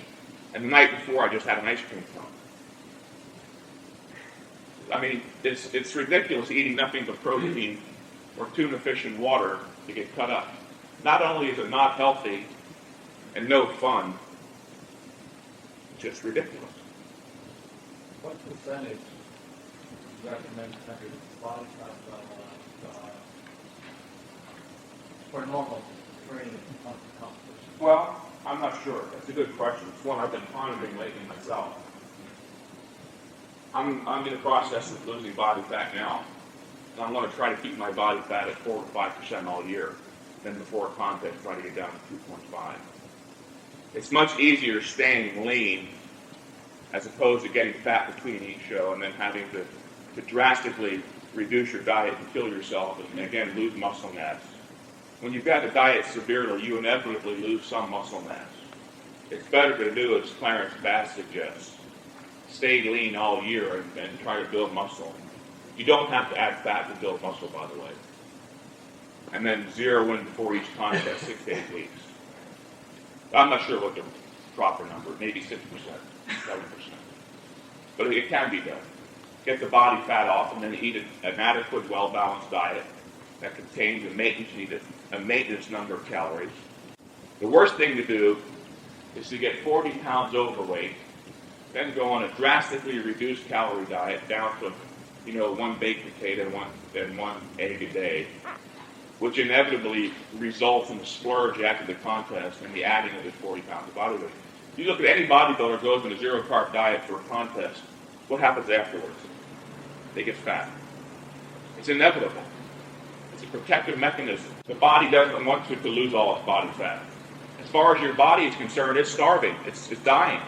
And the night before I just had an ice cream cone. I mean, it's ridiculous eating nothing but protein or tuna fish and water to get cut up. Not only is it not healthy and no fun, it's just ridiculous. What percentage do you recommend body fat for normal training competition? Well, I'm not sure. That's a good question. It's one I've been pondering lately myself. I'm in the process of losing body fat now. And I'm going to try to keep my body fat at 4 to 5% all year. Then before a contest, try to get down to 2.5. It's much easier staying lean as opposed to getting fat between each show and then having to drastically reduce your diet and kill yourself and again lose muscle mass. When you've got to diet severely, you inevitably lose some muscle mass. It's better to do as Clarence Bass suggests. Stay lean all year and try to build muscle. You don't have to add fat to build muscle, by the way. And then zero in before each contest, 6 to 8 weeks. I'm not sure what the proper number, maybe 6%, 7%. But it can be done. Get the body fat off and then eat an adequate, well-balanced diet that contains a maintenance number of calories. The worst thing to do is to get 40 pounds overweight, then go on a drastically reduced calorie diet down to, one baked potato and one egg a day, which inevitably results in a splurge after the contest and the adding of this 40 pounds of body weight. You look at any bodybuilder goes on a zero-carb diet for a contest, what happens afterwards? They get fat. It's inevitable. It's a protective mechanism. The body doesn't want to lose all its body fat. As far as your body is concerned, it's starving. It's dying.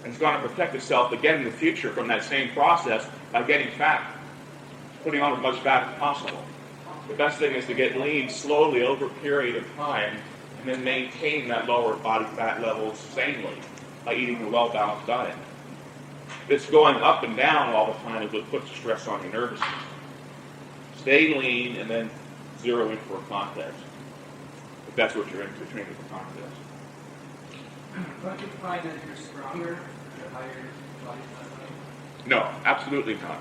And it's going to protect itself again in the future from that same process by getting fat, putting on as much fat as possible. The best thing is to get lean slowly over a period of time and then maintain that lower body fat level sanely by eating a well-balanced diet. This going up and down all the time is what puts stress on your nervous system. Stay lean and then zero in for a contest. If that's what you're into, training for a contest. Don't you find that you're stronger the higher body fat? No, absolutely not.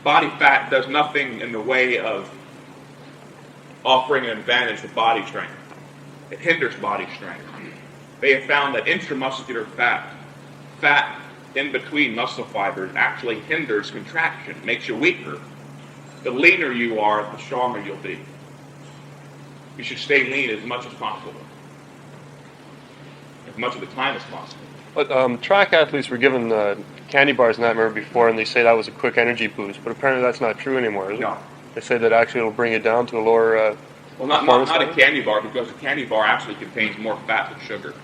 Body fat does nothing in the way of offering an advantage to body strength. It hinders body strength. They have found that intramuscular fat in between muscle fibers, actually hinders contraction, makes you weaker. The leaner you are, the stronger you'll be. You should stay lean as much as possible. As much of the time as possible. But track athletes were given candy bars and that, I remember before, and they say that was a quick energy boost. But apparently that's not true anymore, is it? No. They say that actually it'll bring it down to a lower well, not a candy bar, because a candy bar actually contains more fat than sugar.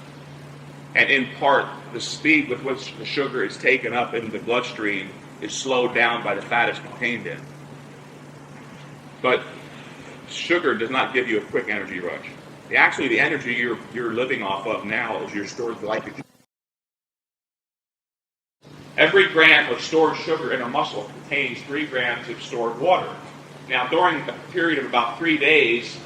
And in part, the speed with which the sugar is taken up into the bloodstream is slowed down by the fat it's contained in. But sugar does not give you a quick energy rush. Actually, the energy you're living off of now is your stored glycogen. Every gram of stored sugar in a muscle contains 3 grams of stored water. Now, during a period of about 3 days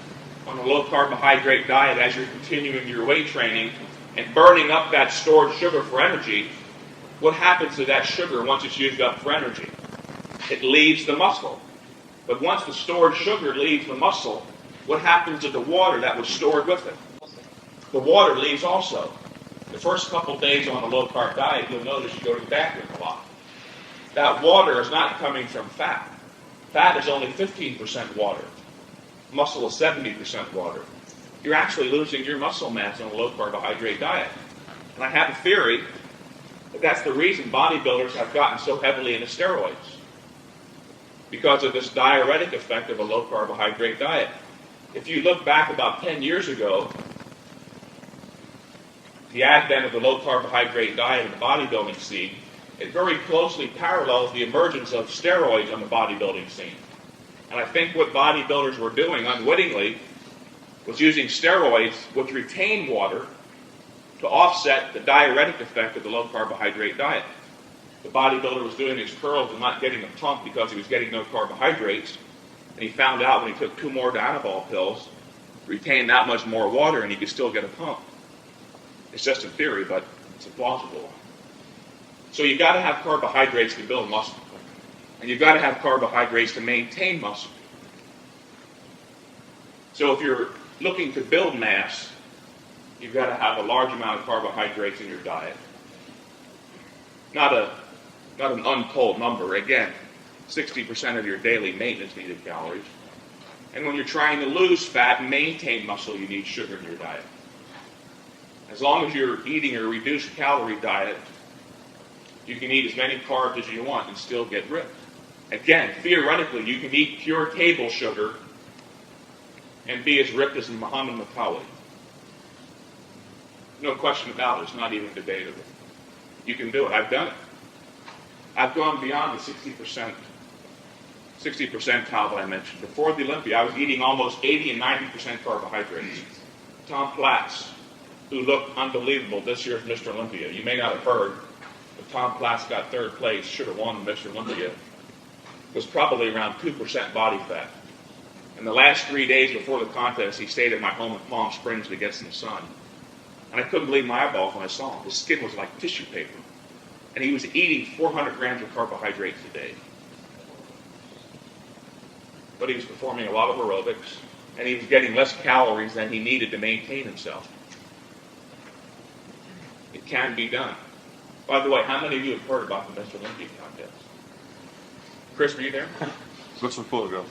on a low carbohydrate diet, as you're continuing your weight training and burning up that stored sugar for energy, what happens to that sugar once it's used up for energy? It leaves the muscle. But once the stored sugar leaves the muscle, what happens to the water that was stored with it? The water leaves also. The first couple days on a low-carb diet, you'll notice you go to the bathroom a lot. That water is not coming from fat. Fat is only 15% water. Muscle is 70% water. You're actually losing your muscle mass on a low-carbohydrate diet. And I have a theory But that's the reason bodybuilders have gotten so heavily into steroids, because of this diuretic effect of a low carbohydrate diet. If you look back about 10 years ago, the advent of the low carbohydrate diet in the bodybuilding scene, it very closely parallels the emergence of steroids on the bodybuilding scene. And I think what bodybuilders were doing unwittingly was using steroids, which retain water, to offset the diuretic effect of the low carbohydrate diet. The bodybuilder was doing his curls and not getting a pump because he was getting no carbohydrates, and he found out when he took 2 more Dianabol pills, retained that much more water, and he could still get a pump. It's just a theory, but it's a plausible one. So you've got to have carbohydrates to build muscle, and you've got to have carbohydrates to maintain muscle. So if you're looking to build mass, you've got to have a large amount of carbohydrates in your diet. Not an untold number. Again, 60% of your daily maintenance needed calories. And when you're trying to lose fat and maintain muscle, you need sugar in your diet. As long as you're eating a reduced calorie diet, you can eat as many carbs as you want and still get ripped. Again, theoretically, you can eat pure table sugar and be as ripped as Muhammad Ali. No question about it. It's not even debatable. You can do it. I've done it. I've gone beyond the 60% percentile that I mentioned. Before the Olympia, I was eating almost 80 and 90% carbohydrates. Tom Platz, who looked unbelievable this year's Mr. Olympia. You may not have heard, but Tom Platz got 3rd place, should have won Mr. Olympia, was probably around 2% body fat. And the last 3 days before the contest, he stayed at my home in Palm Springs to get some sun. And I couldn't believe my eyeballs when I saw him. His skin was like tissue paper. And he was eating 400 grams of carbohydrates a day. But he was performing a lot of aerobics, and he was getting less calories than he needed to maintain himself. It can be done. By the way, how many of you have heard about the Mr. Olympia contest? Chris, were you there? Got some photographs.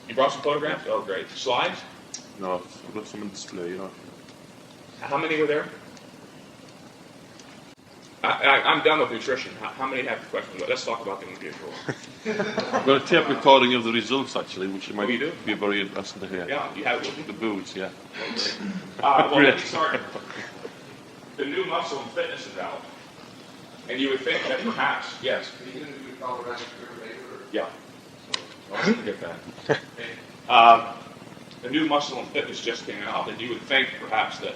You brought some photographs? Oh, great. Slides? No, I've got some on display, you know. How many were there? I'm done with nutrition. How many have questions? Let's talk about the Olympia for I've got a tape recording of the results, actually, which you might you do? be very interested to hear. Yeah, you have it with you? The boots, yeah. Well, let me start. The new Muscle and Fitness is out. And you would think that perhaps, yes. Are you going to do Colorado later? Yeah. I'll forget that. The new Muscle and Fitness just came out, and you would think perhaps that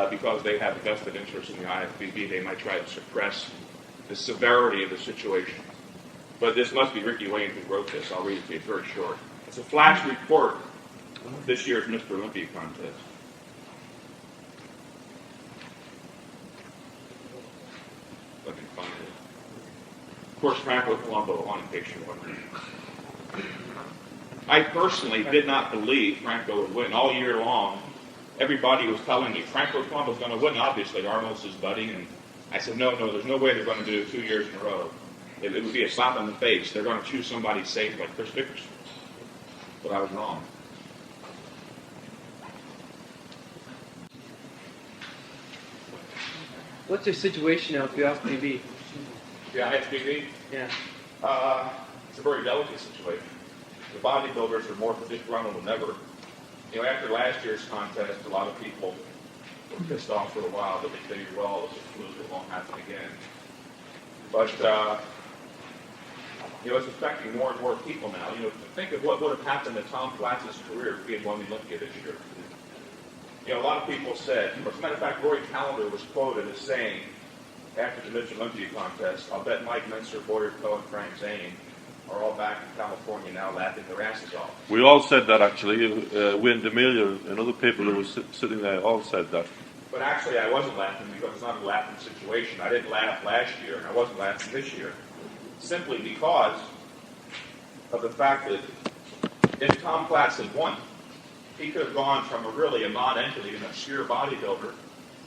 because they have a vested interest in the IFBB, they might try to suppress the severity of the situation. But this must be Ricky Wayne who wrote this. I'll read it to you. It's very short. It's a flash report of this year's Mr. Olympia contest. Let me find it. Of course, Franco Colombo on, in case you're wondering. I personally did not believe Franco would win all year long. Everybody was telling me Franco Colombo's going to win. Obviously, Arnold's his buddy, and I said, no, there's no way they're going to do it 2 years in a row. It would be a slap in the face. They're going to choose somebody safe like Chris Dickerson. But I was wrong. What's your situation now with your FPV? Yeah, HPV. Yeah. It's a very delicate situation. The bodybuilders are more disgruntled than ever. You know, after last year's contest, a lot of people were pissed off for a while, but they figured, well, it's a fluke, it won't happen again. But, you know, it's affecting more and more people now. You know, think of what would have happened to Tom Platz's career if he had won the Olympia this year. You know, a lot of people said, as a matter of fact, Roy Callender was quoted as saying, after the Mr. Olympia contest, I'll bet Mike Mentzer, Boyer Coe, and Frank Zane are all back in California now laughing their asses off. We all said that, actually. Wayne D'Amelio and other people who were sitting there all said that. But actually, I wasn't laughing because it's not a laughing situation. I didn't laugh last year, and I wasn't laughing this year. Simply because of the fact that if Tom Platz had won, he could have gone from a non-entity, an obscure bodybuilder,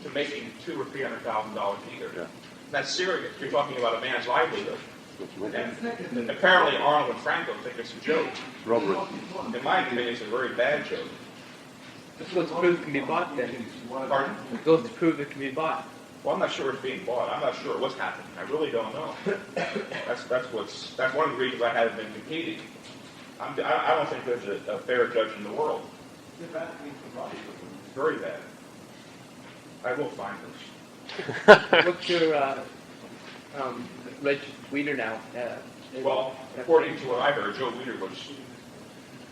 to making $200,000 or $300,000 a year. Yeah. That's serious. You're talking about a man's livelihood. And apparently Arnold and Franco think it's a joke. Robbery. In my opinion, it's a very bad joke. This goes to prove it can be bought then. Pardon? It goes to prove it can be bought. Well, I'm not sure it's being bought. I'm not sure what's happening. I really don't know. That's one of the reasons I haven't been competing. I don't think there's a fair judge in the world. It's bad thing for bodybuilding. It's very bad. I will find this. What's your Reg Weeder now? Well, according to what I heard, Joe Weider was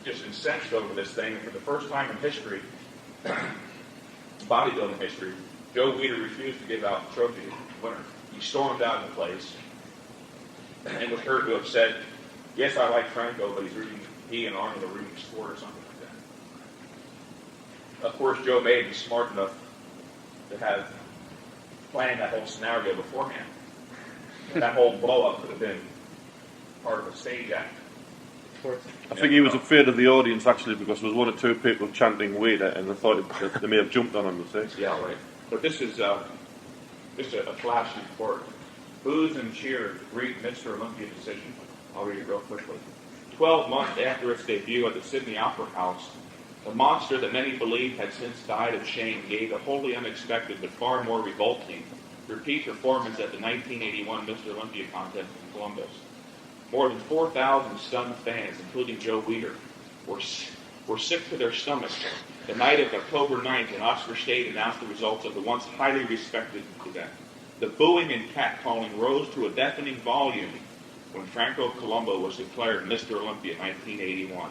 just incensed over this thing. And for the first time in history, bodybuilding history, Joe Weider refused to give out the trophy to the winner. He stormed out of the place and was heard to have said, yes, I like Franco, but he and Arnold are reading sport or something like that. Of course, Joe Maiden was smart enough to have planned that whole scenario beforehand. That whole blow-up could have been part of a stage act. I think he was afraid of the audience actually because there was one or two people chanting Weider and they thought that they may have jumped on him. Yeah, right. But this is a flash report. Boos and cheers greet Mr. Olympia decision. I'll read it real quickly. 12 months after its debut at the Sydney Opera House, the monster that many believe had since died of shame gave a wholly unexpected but far more revolting repeat performance at the 1981 Mr. Olympia contest in Columbus. More than 4,000 stunned fans, including Joe Weider, were sick to their stomachs the night of October 9th when Oxford State announced the results of the once highly respected event. The booing and catcalling rose to a deafening volume when Franco Colombo was declared Mr. Olympia 1981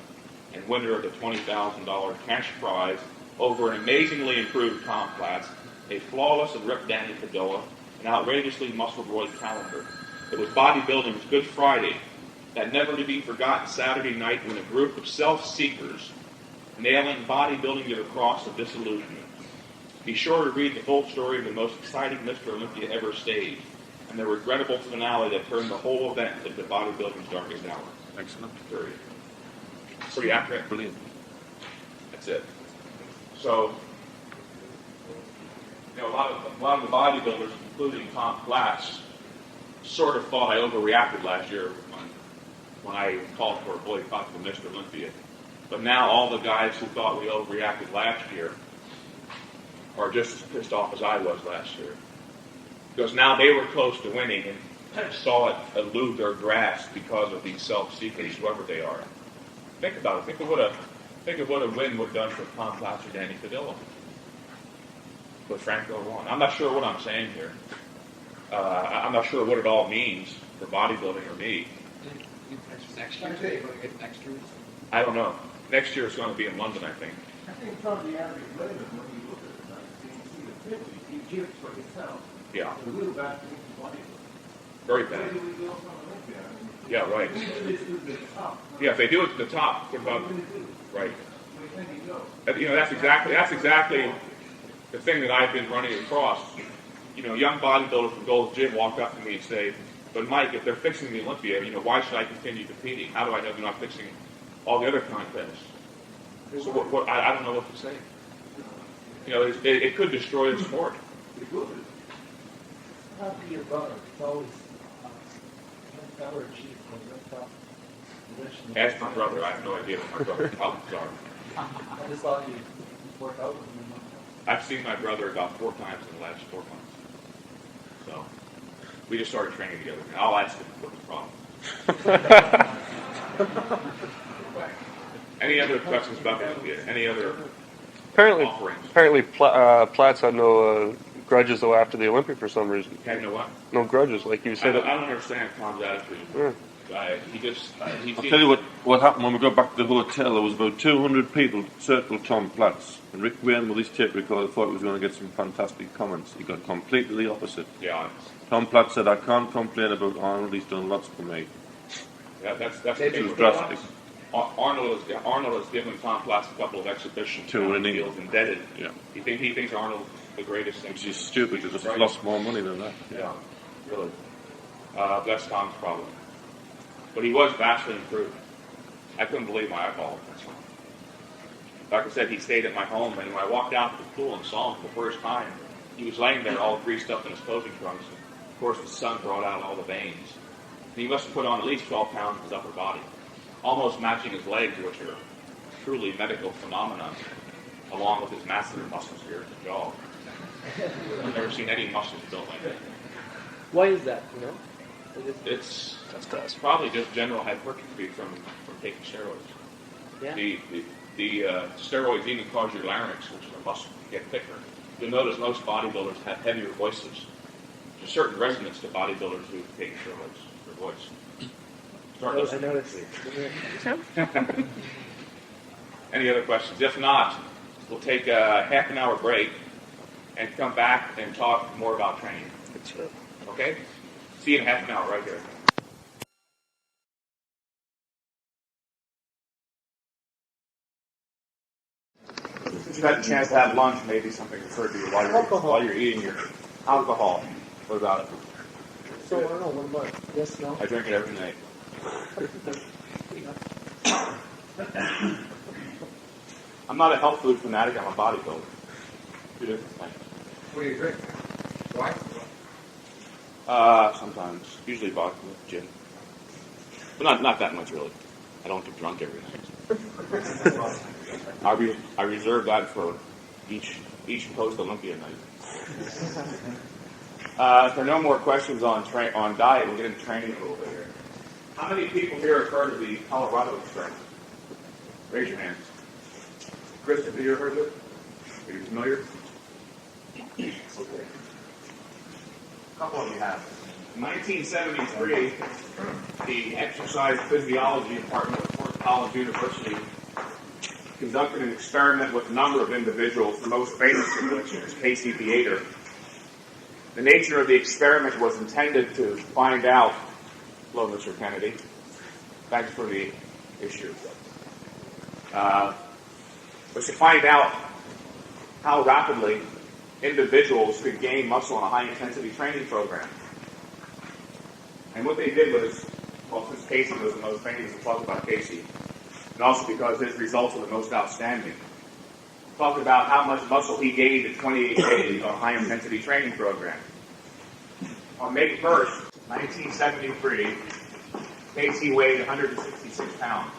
and winner of the $20,000 cash prize over an amazingly improved Tom Platz, a flawless and ripped Danny Padilla, an outrageously muscle-roid calendar. It was bodybuilding's Good Friday, that never-to-be-forgotten Saturday night when a group of self-seekers nailing bodybuilding to the cross of disillusionment. Be sure to read the full story of the most exciting Mr. Olympia ever staged, and the regrettable finale that turned the whole event into bodybuilding's darkest hour. Excellent. Period. Pretty accurate. Brilliant. That's it. So, a lot of the bodybuilders, including Tom Platz, sort of thought I overreacted last year when I called for a boycott for Mr. Olympia. But now all the guys who thought we overreacted last year are just as pissed off as I was last year. Because now they were close to winning and saw it elude their grasp because of these self-seekers, whoever they are. Think about it. Think of what a win would have done for Tom Platz or Danny Padilla. But Franco won. I'm not sure what I'm saying here. I'm not sure what it all means for bodybuilding or me. Next year, next year. I don't know. Next year it's going to be in London, I think. I think probably average layman when you look at it, you see the 50, you give it for yourself. Yeah. It's a real bad thing for bodybuilding. Very Where bad. do we go from Olympia? I mean, Yeah, right. usually it's to the top. Yeah, if they do it to the top, what about, What do we do? right. Where can you go? That's exactly the thing that I've been running across. Young bodybuilders from Gold's Gym walk up to me and say, but Mike, if they're fixing the Olympia, why should I continue competing? How do I know they're not fixing all the other contests? So I don't know what to say. It could destroy the sport. It would. How do your brother? It's always calorie cheap when you're Ask my brother. I have no idea what my brother's problems are. I just thought you work out with him. I've seen my brother about 4 times in the last 4 months. So we just started training together. And I'll ask him what his problem is. Any other questions about the Olympia? Any other offerings? Apparently, Platz had no grudges though after the Olympia for some reason. Had no what? No grudges, like you I said. don't understand Tom's attitude. Yeah. He I'll tell you what happened when we got back to the hotel. There was about 200 people circled Tom Platz. And Rick Wayne, with his tape recorder, thought he was going to get some fantastic comments. He got completely the opposite. Yeah. Tom Platz said, I can't complain about Arnold, he's done lots for me. That's It was drastic. Arnold has given Tom Platz a couple of exhibitions. Two He winning. feels indebted. Yeah. He thinks Arnold's the greatest thing. Which is stupid, because Right. he's lost more money than that. Yeah, really. That's Tom's problem. But he was vastly improved. I couldn't believe my eyeballs. Like I said, he stayed at my home, and when I walked out to the pool and saw him for the first time, he was laying there all greased up in his posing trunks. Of course, the sun brought out all the veins. And he must have put on at least 12 pounds of his upper body, almost matching his legs, which are truly medical phenomenon, along with his massive muscles here at the jaw. I've never seen any muscles built like that. Why is that? You know? It's probably just general hypertrophy from taking steroids. Yeah. The steroids even cause your larynx, which is a muscle, to get thicker. You'll notice most bodybuilders have heavier voices. There's a certain resonance to bodybuilders who take steroids for voice. Start I listening. noticed. Any other questions? If not, we'll take a half an hour break and come back and talk more about training. Okay? See you in half an hour right here. If you had a chance to have lunch, maybe something occurred to you while you're eating your alcohol. What about it? So I don't know. What about yes, no? I drink it every night. I'm not a health food fanatic, I'm a bodybuilder. Two different things. What do you drink? Wine? Sometimes. Usually vodka, gin. But not that much, really. I don't get drunk every night. I reserve that for each post-Olympia night. If there are no more questions on diet, we'll get into training a little bit here. How many people here have heard of the Colorado experiment? Raise your hands. Chris, have you ever heard of it? Are you familiar? Okay. A couple of you have. In 1973, the exercise physiology department of Fort Collins University conducted an experiment with a number of individuals, the most famous of which is Casey Beater. The nature of the experiment was intended to find out, hello, Mr. Kennedy, thanks for the issue, was to find out how rapidly individuals could gain muscle in a high-intensity training program. And what they did was, well, since Casey was the most famous, we'll talk about Casey, and also because his results were the most outstanding. Talk about how much muscle he gained in 28 days on a high-intensity training program. On May 1st, 1973, Casey weighed 166 pounds.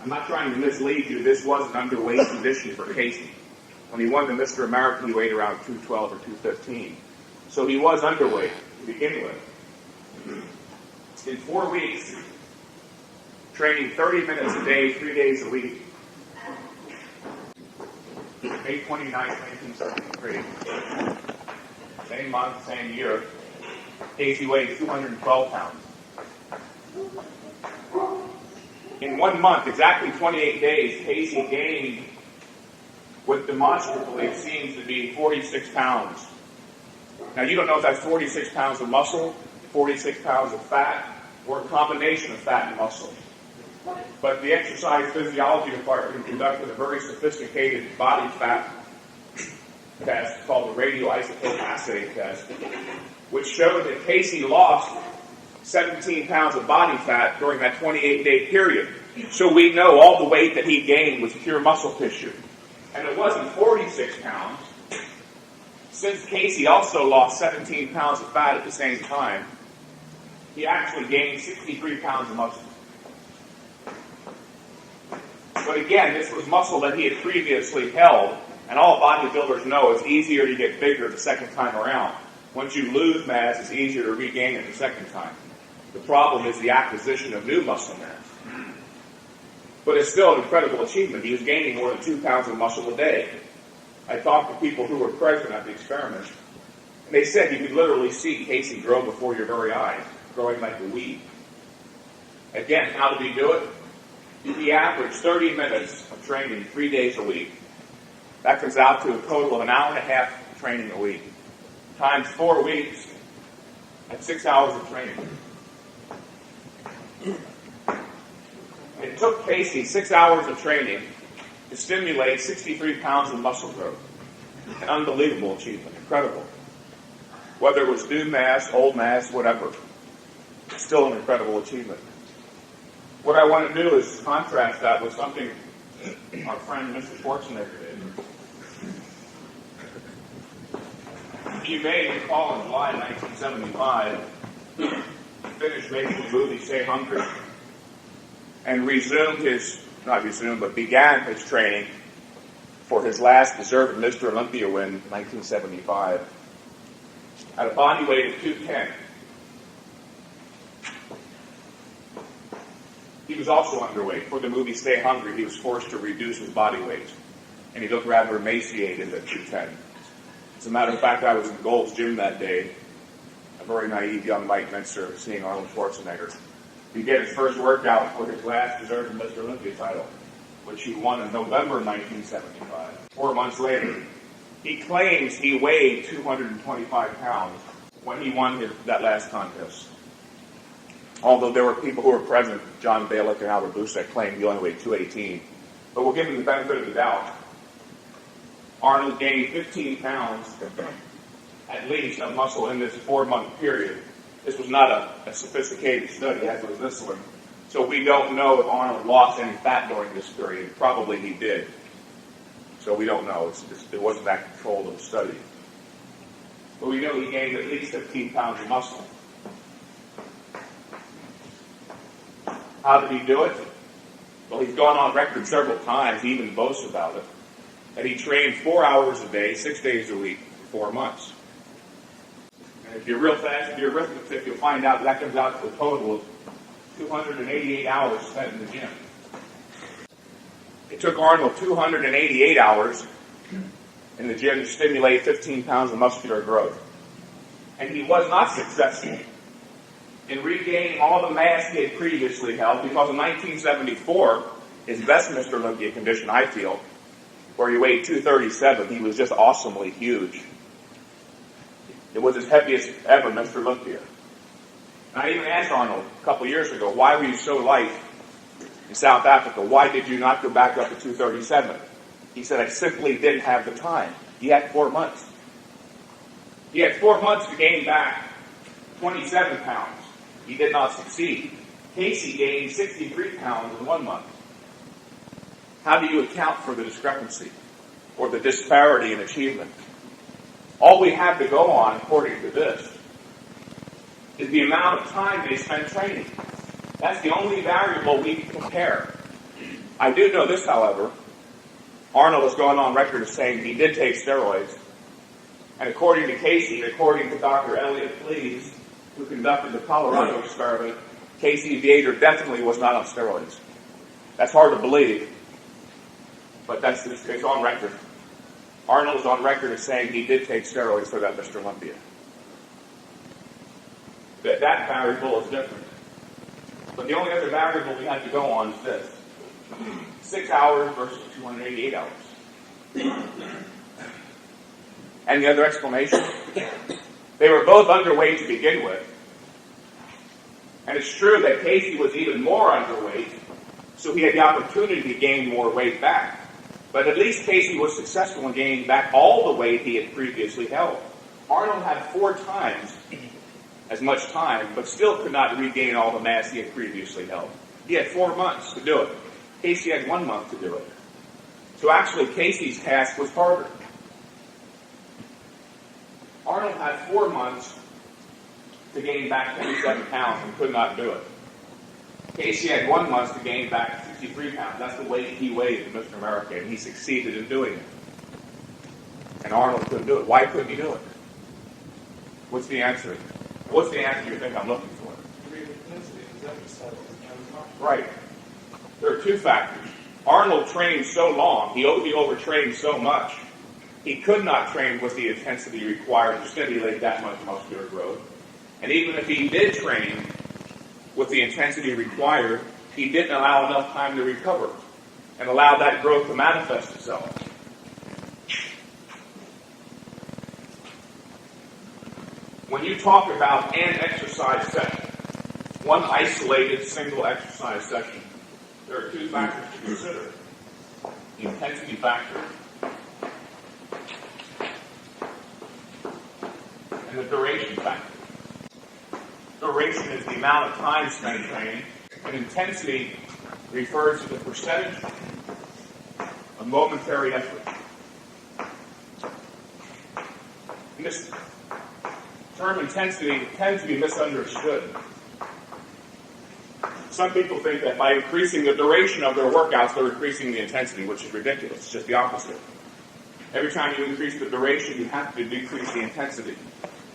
I'm not trying to mislead you. This was an underweight condition for Casey. When he won the Mr. America, he weighed around 212 or 215. So he was underweight to begin with. In 4 weeks, training 30 minutes a day, 3 days a week. May 29, 1973. Same month, same year. Casey weighed 212 pounds. In 1 month, exactly 28 days, Casey gained what demonstrably seems to be 46 pounds. Now, you don't know if that's 46 pounds of muscle, 46 pounds of fat, or a combination of fat and muscle. But the exercise physiology department conducted a very sophisticated body fat test called the radioisotope assay test, which showed that Casey lost 17 pounds of body fat during that 28-day period. So we know all the weight that he gained was pure muscle tissue. And it wasn't 46 pounds. Since Casey also lost 17 pounds of fat at the same time, he actually gained 63 pounds of muscle. But again, this was muscle that he had previously held, and all bodybuilders know it's easier to get bigger the second time around. Once you lose mass, it's easier to regain it the second time. The problem is the acquisition of new muscle mass. But it's still an incredible achievement. He was gaining more than 2 pounds of muscle a day. I talked to people who were present at the experiment, and they said you could literally see Casey grow before your very eyes, growing like a weed. Again, how did he do it? He averaged 30 minutes of training 3 days a week. That comes out to a total of an hour and a half of training a week. Times 4 weeks, that's 6 hours of training. It took Casey 6 hours of training to stimulate 63 pounds of muscle growth. An unbelievable achievement, incredible. Whether it was new mass, old mass, whatever, it's still an incredible achievement. What I want to do is contrast that with something our friend Mr. Schwarzenegger did. You may recall in July 1975, he finished making the movie Stay Hungry and began his training for his last deserved Mr. Olympia win in 1975 at a body weight of 210. He was also underweight. For the movie Stay Hungry, he was forced to reduce his body weight, and he looked rather emaciated at 210. As a matter of fact, I was in Gold's Gym that day, a very naive young Mike Mentzer seeing Arnold Schwarzenegger. He did his first workout for his last deserved Mr. Olympia title, which he won in November 1975. 4 months later, he claims he weighed 225 pounds when he won that last contest. Although there were people who were present, John Balick and Albert Busek claimed he only weighed 218. But we'll give him the benefit of the doubt. Arnold gained 15 pounds, at least, of muscle in this 4-month period. This was not a sophisticated study, as was this one. So we don't know if Arnold lost any fat during this period. Probably he did. So we don't know. It wasn't that controlled of a study. But we know he gained at least 15 pounds of muscle. How did he do it? Well, he's gone on record several times, he even boasts about it, that he trained 4 hours a day, 6 days a week, for 4 months. And if you're real fast with your arithmetic, you'll find out that comes out to a total of 288 hours spent in the gym. It took Arnold 288 hours in the gym to stimulate 15 pounds of muscular growth. And he was not successful in regaining all the mass he had previously held, because in 1974, his best Mr. Olympia condition, I feel, where he weighed 237, he was just awesomely huge. It was his heaviest ever Mr. Olympia. And I even asked Arnold a couple years ago, why were you so light in South Africa? Why did you not go back up to 237? He said, I simply didn't have the time. He had 4 months. He had 4 months to gain back 27 pounds. He did not succeed. Casey gained 63 pounds in 1 month. How do you account for the discrepancy or the disparity in achievement? All we have to go on, according to this, is the amount of time they spend training. That's the only variable we can compare. I do know this, however. Arnold has gone on record as saying he did take steroids. And according to Casey, and according to Dr. Elliott Please, who conducted the Colorado experiment, Casey Viator definitely was not on steroids. That's hard to believe, but it's on record. Arnold is on record as saying he did take steroids for that Mr. Olympia. That variable is different. But the only other variable we have to go on is this. 6 hours versus 288 hours. Any other explanation? They were both underweight to begin with. And it's true that Casey was even more underweight, so he had the opportunity to gain more weight back. But at least Casey was successful in gaining back all the weight he had previously held. Arnold had 4 times as much time, but still could not regain all the mass he had previously held. He had 4 months to do it. Casey had 1 month to do it. So actually, Casey's task was harder. Arnold had 4 months to gain back 27 pounds and could not do it. Casey had 1 month to gain back 63 pounds. That's the weight he weighed in Mr. America, and he succeeded in doing it. And Arnold couldn't do it. Why couldn't he do it? What's the answer? What's the answer you think I'm looking for? Right. There are 2 factors. Arnold trained so long, he overtrained so much, he could not train with the intensity required to stimulate that much muscular growth. And even if he did train with the intensity required, he didn't allow enough time to recover and allow that growth to manifest itself. When you talk about an exercise session, one isolated single exercise session, there are 2 factors to consider. The intensity factor and the duration factor. Duration is the amount of time spent training, and intensity refers to the percentage of momentary effort. And this term intensity tends to be misunderstood. Some people think that by increasing the duration of their workouts, they're increasing the intensity, which is ridiculous. It's just the opposite. Every time you increase the duration, you have to decrease the intensity.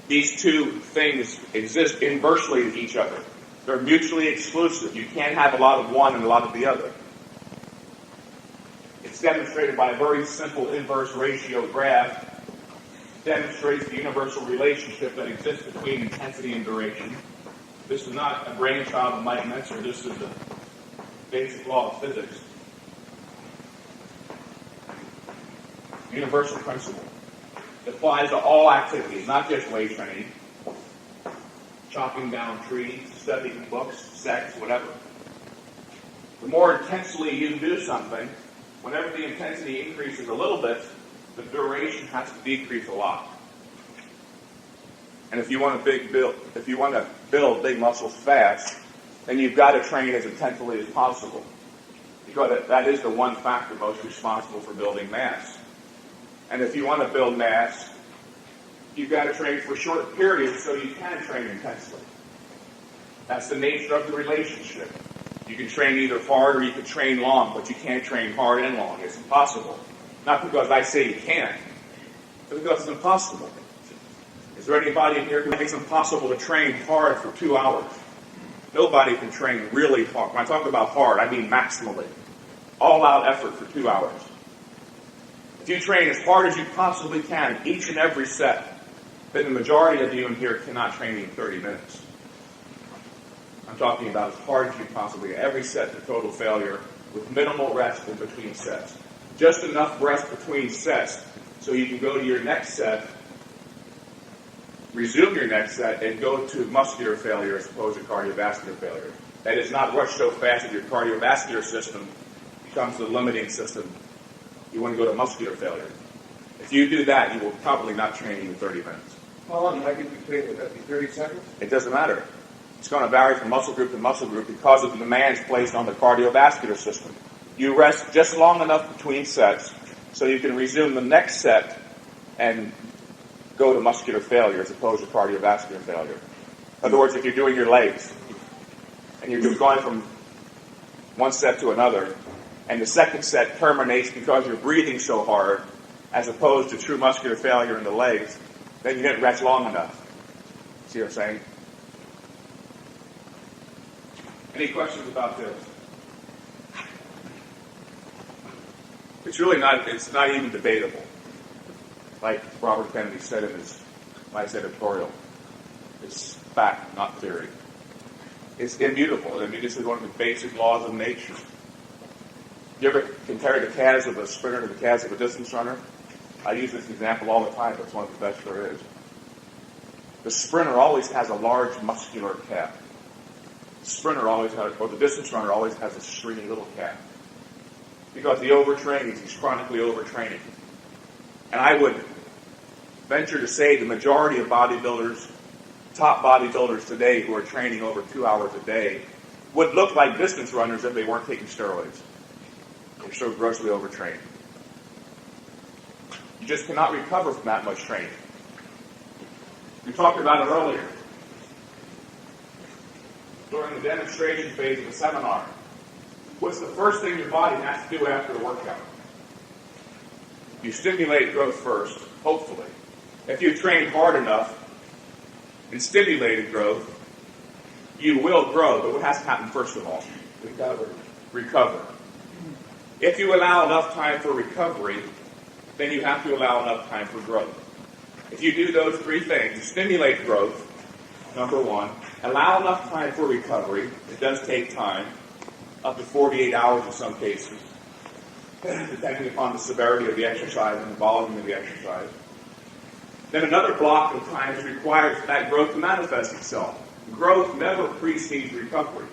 These two things exist inversely to each other. They're mutually exclusive. You can't have a lot of one and a lot of the other. It's demonstrated by a very simple inverse ratio graph. It demonstrates the universal relationship that exists between intensity and duration. This is not a brainchild of Mike Mentzer. This is the basic law of physics. Universal principle. It applies to all activities, not just weight training, chopping down trees, studying books, sex, whatever. The more intensely you do something, whenever the intensity increases a little bit, the duration has to decrease a lot. And if you want to build big muscles fast, then you've got to train as intensely as possible, because that is the one factor most responsible for building mass. And if you want to build mass, you've got to train for short periods so you can train intensely. That's the nature of the relationship. You can train either hard or you can train long, but you can't train hard and long. It's impossible. Not because I say you can't, but because it's impossible. Is there anybody in here who thinks it's impossible to train hard for 2 hours? Nobody can train really hard. When I talk about hard, I mean maximally. All-out effort for 2 hours. If you train as hard as you possibly can, each and every set, then the majority of you in here cannot train in 30 minutes. I'm talking about as hard as you possibly can. Every set to total failure with minimal rest in between sets. Just enough rest between sets so you can go to your next set, resume your next set, and go to muscular failure as opposed to cardiovascular failure. That is not rush so fast that your cardiovascular system becomes the limiting system. You want to go to muscular failure. If you do that, you will probably not train in 30 minutes. How long do I get to train? Would that be 30 seconds? It doesn't matter. It's going to vary from muscle group to muscle group because of the demands placed on the cardiovascular system. You rest just long enough between sets so you can resume the next set and go to muscular failure as opposed to cardiovascular failure. In other words, if you're doing your legs and you're going from one set to another, and the second set terminates because you're breathing so hard, as opposed to true muscular failure in the legs, then you didn't rest long enough. See what I'm saying? Any questions about this? It's not even debatable. Like Robert Kennedy said in his nice editorial. It's fact, not theory. It's immutable. I mean, this is one of the basic laws of nature. You ever compare the calves of a sprinter to the calves of a distance runner? I use this example all the time, but it's one of the best there is. The sprinter always has a large muscular calf. The distance runner always has a stringy little calf. Because he overtrains, he's chronically overtraining. And I would venture to say the majority of bodybuilders, top bodybuilders today who are training over 2 hours a day, would look like distance runners if they weren't taking steroids. They're so grossly overtrained. You just cannot recover from that much training. We talked about it earlier. During the demonstration phase of the seminar, what's the first thing your body has to do after a workout? You stimulate growth first, hopefully. If you train hard enough and stimulated growth, you will grow, but what has to happen first of all? Recover. If you allow enough time for recovery, then you have to allow enough time for growth. If you do those three things, stimulate growth, number one, allow enough time for recovery, it does take time, up to 48 hours in some cases, depending upon the severity of the exercise and the volume of the exercise. Then another block of time is required for that growth to manifest itself. Growth never precedes recovery.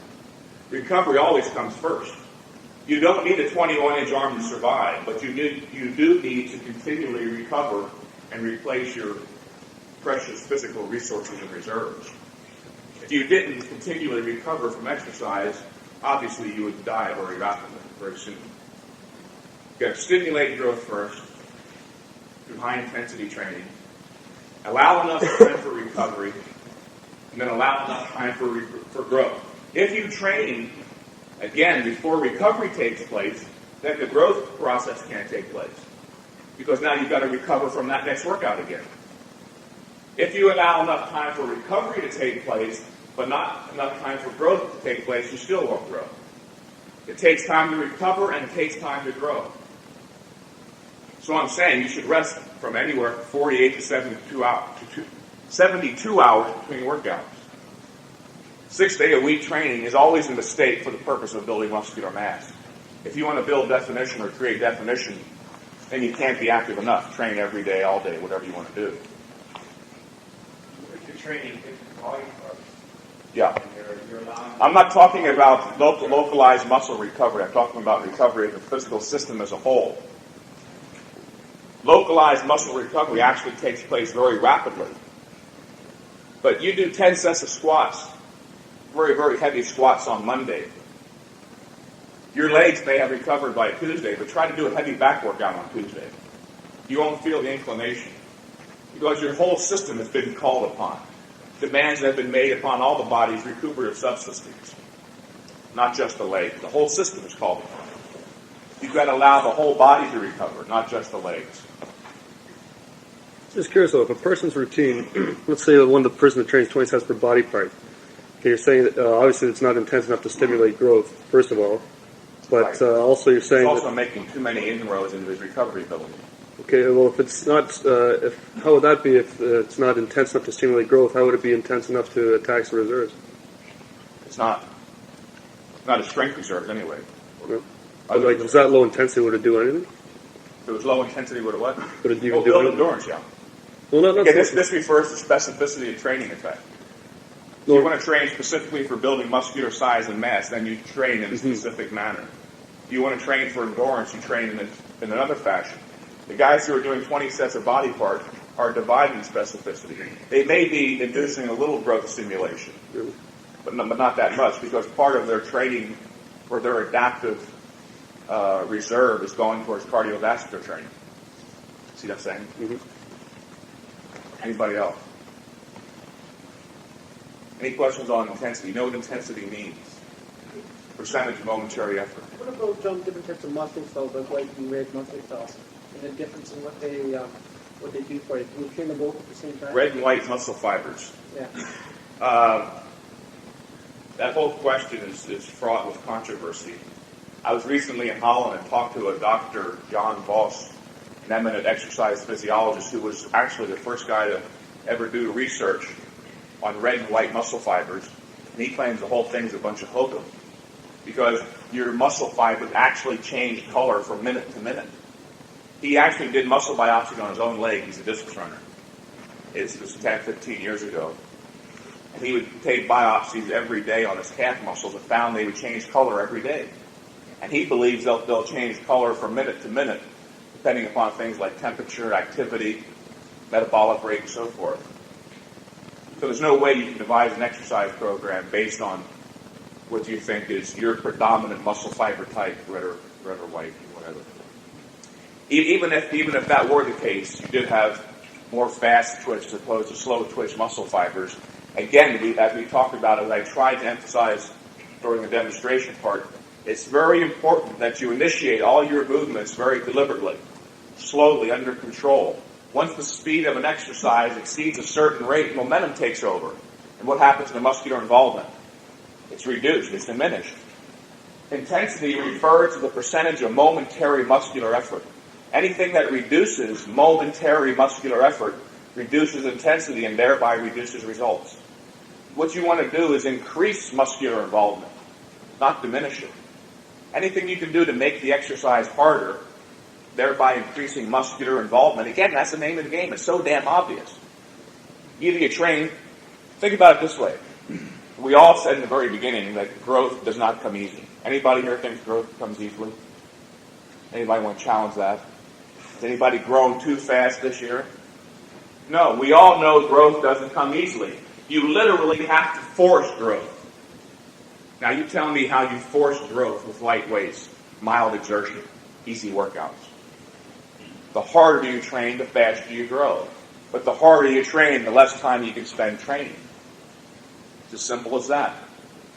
Recovery always comes first. You don't need a 21-inch arm to survive, but you do need to continually recover and replace your precious physical resources and reserves. If you didn't continually recover from exercise, obviously you would die very rapidly, very soon. You've got to stimulate growth first through high-intensity training, allow enough time for recovery, and then allow enough time for growth. If you train, again, before recovery takes place, then the growth process can't take place. because now you've got to recover from that next workout again. If you allow enough time for recovery to take place, but not enough time for growth to take place, you still won't grow. It takes time to recover and it takes time to grow. So I'm saying you should rest from anywhere from 48 to 72 hours between workouts. 6-day-a-week training is always a mistake for the purpose of building muscular mass. If you want to build definition or create definition, then you can't be active enough. Train every day, all day, whatever you want to do. If you're training different body parts, Yeah. you're allowing. I'm not talking about localized muscle recovery. I'm talking about recovery of the physical system as a whole. Localized muscle recovery actually takes place very rapidly. But you do 10 sets of squats, very, very heavy squats on Monday. Your legs may have recovered by Tuesday, but try to do a heavy back workout on Tuesday. You won't feel the inclination because your whole system has been called upon. Demands have been made upon all the body's recuperative subsystems, not just the leg. The whole system is called upon. You've got to allow the whole body to recover, not just the legs. Just curious though, if a person's routine, let's say one of the person that trains 20 sets per body part, okay, you're saying that obviously it's not intense enough to stimulate growth, first of all, but Right. also you're saying It's also that, making too many inroads into his recovery ability. okay, well if it's not, how would that be if it's not intense enough to stimulate growth? How would it be intense enough to attack the reserves? It's not a strength reserve anyway. No. But like, was that low intensity, would it do anything? If it was low intensity, would it what? Would it even Oh, do build anything? endurance, yeah. Well, not Okay, so- this refers to specificity of training effect. If No. you want to train specifically for building muscular size and mass, then you train in a Mm-hmm. specific manner. If you want to train for endurance, you train in another fashion. The guys who are doing 20 sets of body part are dividing specificity. They may be inducing a little growth stimulation, but not that much, because part of their training or their adaptive reserve is going towards cardiovascular training. See what I'm saying? Mhm. Anybody else? Any questions on intensity? You know what intensity means? Percentage of momentary effort. What about different types of muscle cells, like white and red muscle cells, and the difference in what they do for you? Can you train them both at the same time? Red and white muscle fibers. Yeah. That whole question is fraught with controversy. I was recently in Holland and talked to a Dr. John Voss, an eminent exercise physiologist who was actually the first guy to ever do research on red and white muscle fibers. And he claims the whole thing's a bunch of hokum because your muscle fibers actually change color from minute to minute. He actually did muscle biopsy on his own leg. He's a distance runner. It was 10, 15 years ago. And he would take biopsies every day on his calf muscles and found they would change color every day. And he believes they'll change color from minute to minute, depending upon things like temperature, activity, metabolic rate, and so forth. So there's no way you can devise an exercise program based on what you think is your predominant muscle fiber type, red or white, or whatever. Even if that were the case, you did have more fast twitch as opposed to slow twitch muscle fibers. Again, as we talked about, as I tried to emphasize during the demonstration part, it's very important that you initiate all your movements very deliberately, slowly, under control. Once the speed of an exercise exceeds a certain rate, momentum takes over. And what happens to muscular involvement? It's reduced, it's diminished. Intensity refers to the percentage of momentary muscular effort. Anything that reduces momentary muscular effort reduces intensity and thereby reduces results. What you want to do is increase muscular involvement, not diminish it. Anything you can do to make the exercise harder, thereby increasing muscular involvement, again, that's the name of the game. It's so damn obvious. Either you train, think about it this way. We all said in the very beginning that growth does not come easy. Anybody here thinks growth comes easily? Anybody want to challenge that? Has anybody grown too fast this year? No, we all know growth doesn't come easily. You literally have to force growth. Now you tell me how you force growth with light weights, mild exertion, easy workouts. The harder you train, the faster you grow. But the harder you train, the less time you can spend training. It's as simple as that.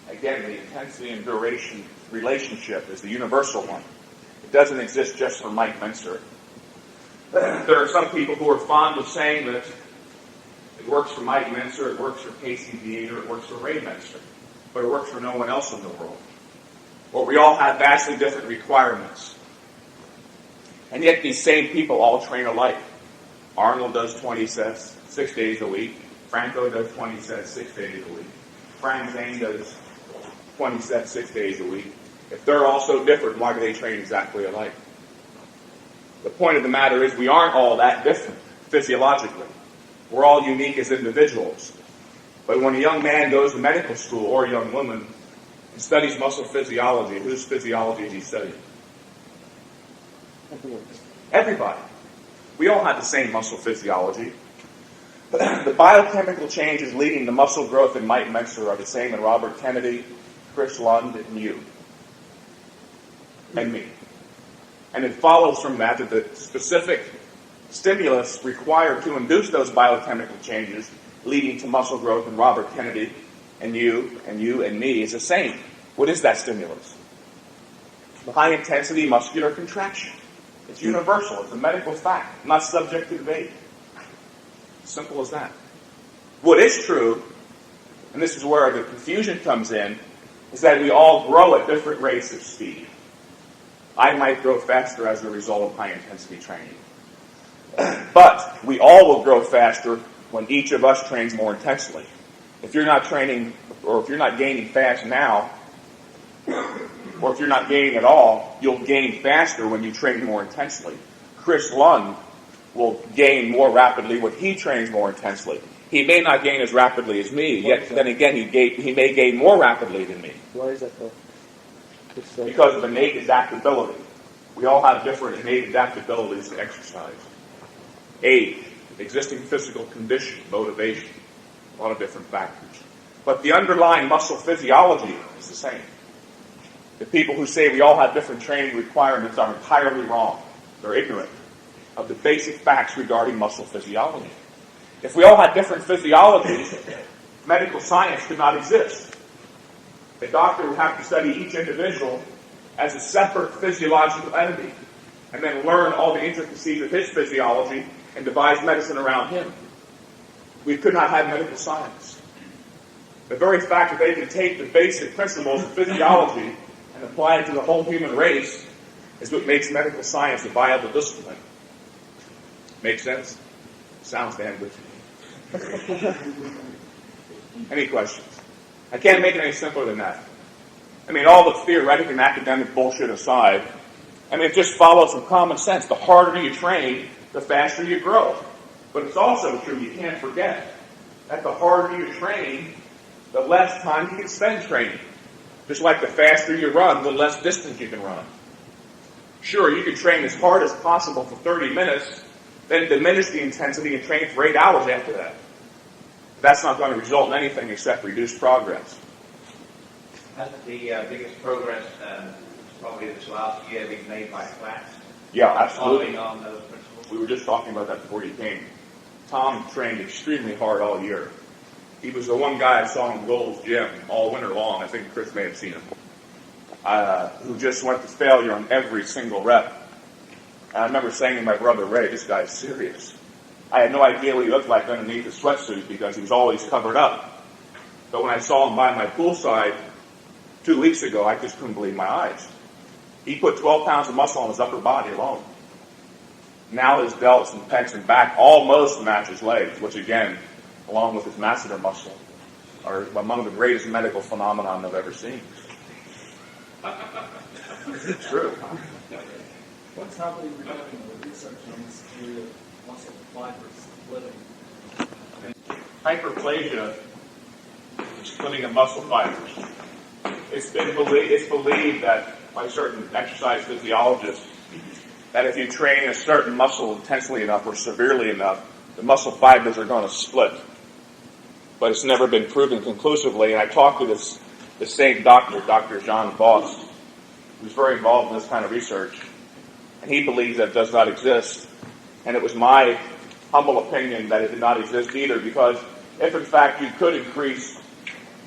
Again, the intensity and duration relationship is the universal one. It doesn't exist just for Mike Mentzer. There are some people who are fond of saying that it works for Mike Mentzer, it works for Casey Theater, it works for Ray Mentzer, but it works for no one else in the world. Well, we all have vastly different requirements. And yet these same people all train alike. Arnold does 20 sets, 6 days a week. Franco does 20 sets, 6 days a week. Frank Zane does 20 sets, 6 days a week. If they're all so different, why do they train exactly alike? The point of the matter is we aren't all that different physiologically. We're all unique as individuals. But when a young man goes to medical school, or a young woman, and studies muscle physiology, whose physiology is he studying? Everybody. We all have the same muscle physiology. The biochemical changes leading to muscle growth in Mike Mentzer are the same in Robert Kennedy, Chris Lund, and you. And me. And it follows from that the specific stimulus required to induce those biochemical changes leading to muscle growth in Robert Kennedy and you and me is the same. What is that stimulus? The high-intensity muscular contraction. It's universal. It's a medical fact, not subject to debate. Simple as that. What is true, and this is where the confusion comes in, is that we all grow at different rates of speed. I might grow faster as a result of high-intensity training. But we all will grow faster when each of us trains more intensely. If you're not training, or if you're not gaining fast now, or if you're not gaining at all, you'll gain faster when you train more intensely. Chris Lund will gain more rapidly when he trains more intensely. He may not gain as rapidly as me, yet then again he may gain more rapidly than me. Why is that though? Because of innate adaptability. We all have different innate adaptabilities to exercise. Age, existing physical condition, motivation, a lot of different factors. But the underlying muscle physiology is the same. The people who say we all have different training requirements are entirely wrong. They're ignorant of the basic facts regarding muscle physiology. If we all had different physiologies, medical science could not exist. The doctor would have to study each individual as a separate physiological entity and then learn all the intricacies of his physiology and devise medicine around him. We could not have medical science. The very fact that they can take the basic principles of physiology and apply it to the whole human race is what makes medical science a viable discipline. Make sense? Sounds damn good to me. Any questions? I can't make it any simpler than that. I mean, all the theoretic and academic bullshit aside, I mean, it just follows from common sense. The harder you train, the faster you grow. But it's also true, you can't forget, that the harder you train, the less time you can spend training. Just like the faster you run, the less distance you can run. Sure, you can train as hard as possible for 30 minutes, then diminish the intensity and train for 8 hours after that. That's not going to result in anything except reduced progress. Hasn't the biggest progress probably this last year been made by Platz? Yeah, absolutely. Following on those principles? We were just talking about that before you came. Tom trained extremely hard all year. He was the one guy I saw in Gold's gym all winter long. I think Chris may have seen him. Who just went to failure on every single rep. And I remember saying to my brother Ray, this guy's serious. I had no idea what he looked like underneath the sweatsuit because he was always covered up. But when I saw him by my poolside 2 weeks ago, I just couldn't believe my eyes. He put 12 pounds of muscle on his upper body alone. Now his delts and pecs and back almost match his legs, which again, along with his masseter muscle, are among the greatest medical phenomenon I've ever seen. It's true. What's happening regarding the research on this area of muscle fibers splitting? Hyperplasia is splitting of muscle fibers. It's believed that by certain exercise physiologists that if you train a certain muscle intensely enough or severely enough, the muscle fibers are going to split. But it's never been proven conclusively. And I talked to the same doctor, Dr. John Voss, who's very involved in this kind of research. And he believes that it does not exist. And it was my humble opinion that it did not exist either, because if in fact you could increase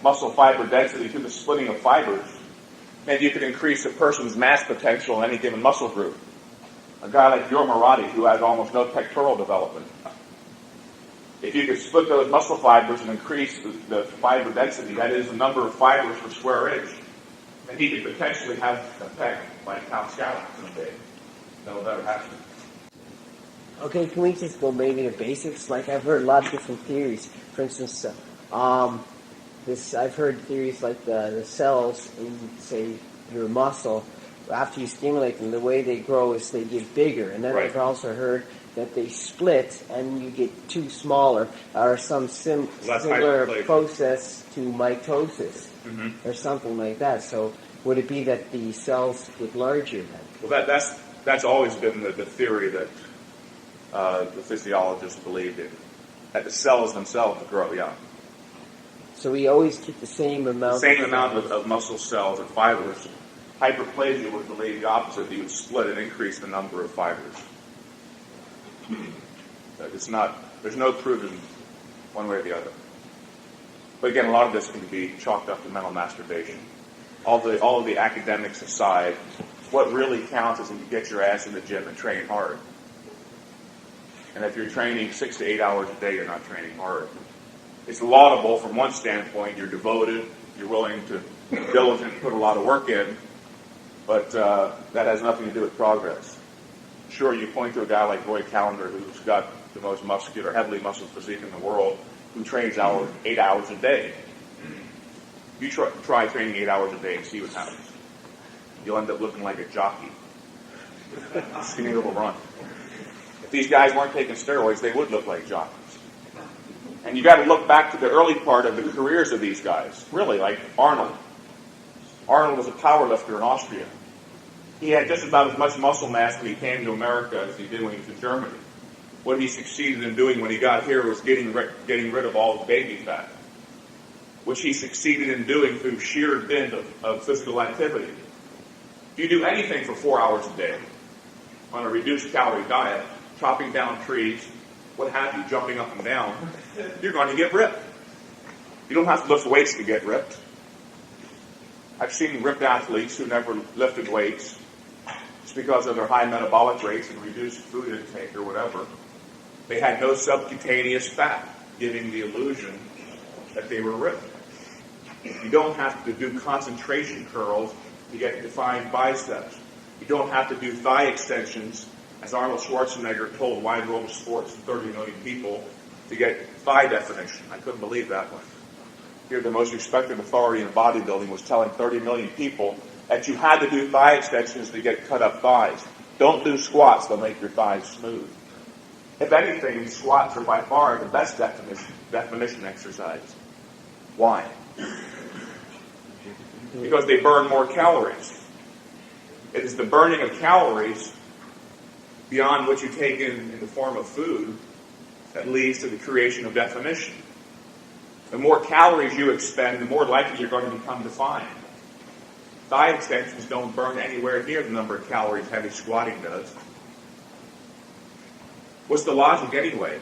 muscle fiber density through the splitting of fibers, then you could increase a person's mass potential in any given muscle group. A guy like Yor Marati, who has almost no pectoral development. If you could split those muscle fibers and increase the fiber density, that is the number of fibers per square inch, then he could potentially have a pec like Cal Scout someday. That'll never happen. Okay, can we just go maybe to basics? Like I've heard a lot of different theories. For instance, I've heard theories like the cells in, say, your muscle, after you stimulate them, the way they grow is they get bigger. And then Right. I've also heard that they split and you get too smaller, or some similar hyperplasia. process to mitosis, Mm-hmm. or something like that. So would it be that the cells get larger then? Well, that's always been the theory that the physiologists believed in. That the cells themselves grow, yeah. So we always keep the same amount. The same amount of muscle cells and fibers. Hyperplasia would believe the opposite. You would split and increase the number of fibers. It's not. There's no proven one way or the other. But again, a lot of this can be chalked up to mental masturbation. All of the academics aside, what really counts is if you get your ass in the gym and train hard. And if you're training 6 to 8 hours a day, you're not training hard. It's laudable from one standpoint. You're devoted. You're willing to be diligent, put a lot of work in. But that has nothing to do with progress. Sure, you point to a guy like Roy Callender, who's got the most muscular, heavily muscled physique in the world, who trains 8 hours a day. You try training 8 hours a day and see what happens. You'll end up looking like a jockey. Skinny little run. If these guys weren't taking steroids, they would look like jockeys. And you got to look back to the early part of the careers of these guys. Really, like Arnold. Arnold was a power lifter in Austria. He had just about as much muscle mass when he came to America as he did when he was in Germany. What he succeeded in doing when he got here was getting rid of all the baby fat, which he succeeded in doing through sheer dint of physical activity. If you do anything for 4 hours a day on a reduced calorie diet, chopping down trees, what have you, jumping up and down, you're going to get ripped. You don't have to lift weights to get ripped. I've seen ripped athletes who never lifted weights. It's because of their high metabolic rates and reduced food intake or whatever. They had no subcutaneous fat, giving the illusion that they were ripped. You don't have to do concentration curls to get defined biceps. You don't have to do thigh extensions, as Arnold Schwarzenegger told Wide World of Sports and 30 million people, to get thigh definition. I couldn't believe that one. Here, the most respected authority in bodybuilding was telling 30 million people that you had to do thigh extensions to get cut-up thighs. Don't do squats, they'll make your thighs smooth. If anything, squats are by far the best definition exercise. Why? Because they burn more calories. It is the burning of calories beyond what you take in the form of food that leads to the creation of definition. The more calories you expend, the more likely you're going to become defined. Thigh extensions don't burn anywhere near the number of calories heavy squatting does. What's the logic anyway?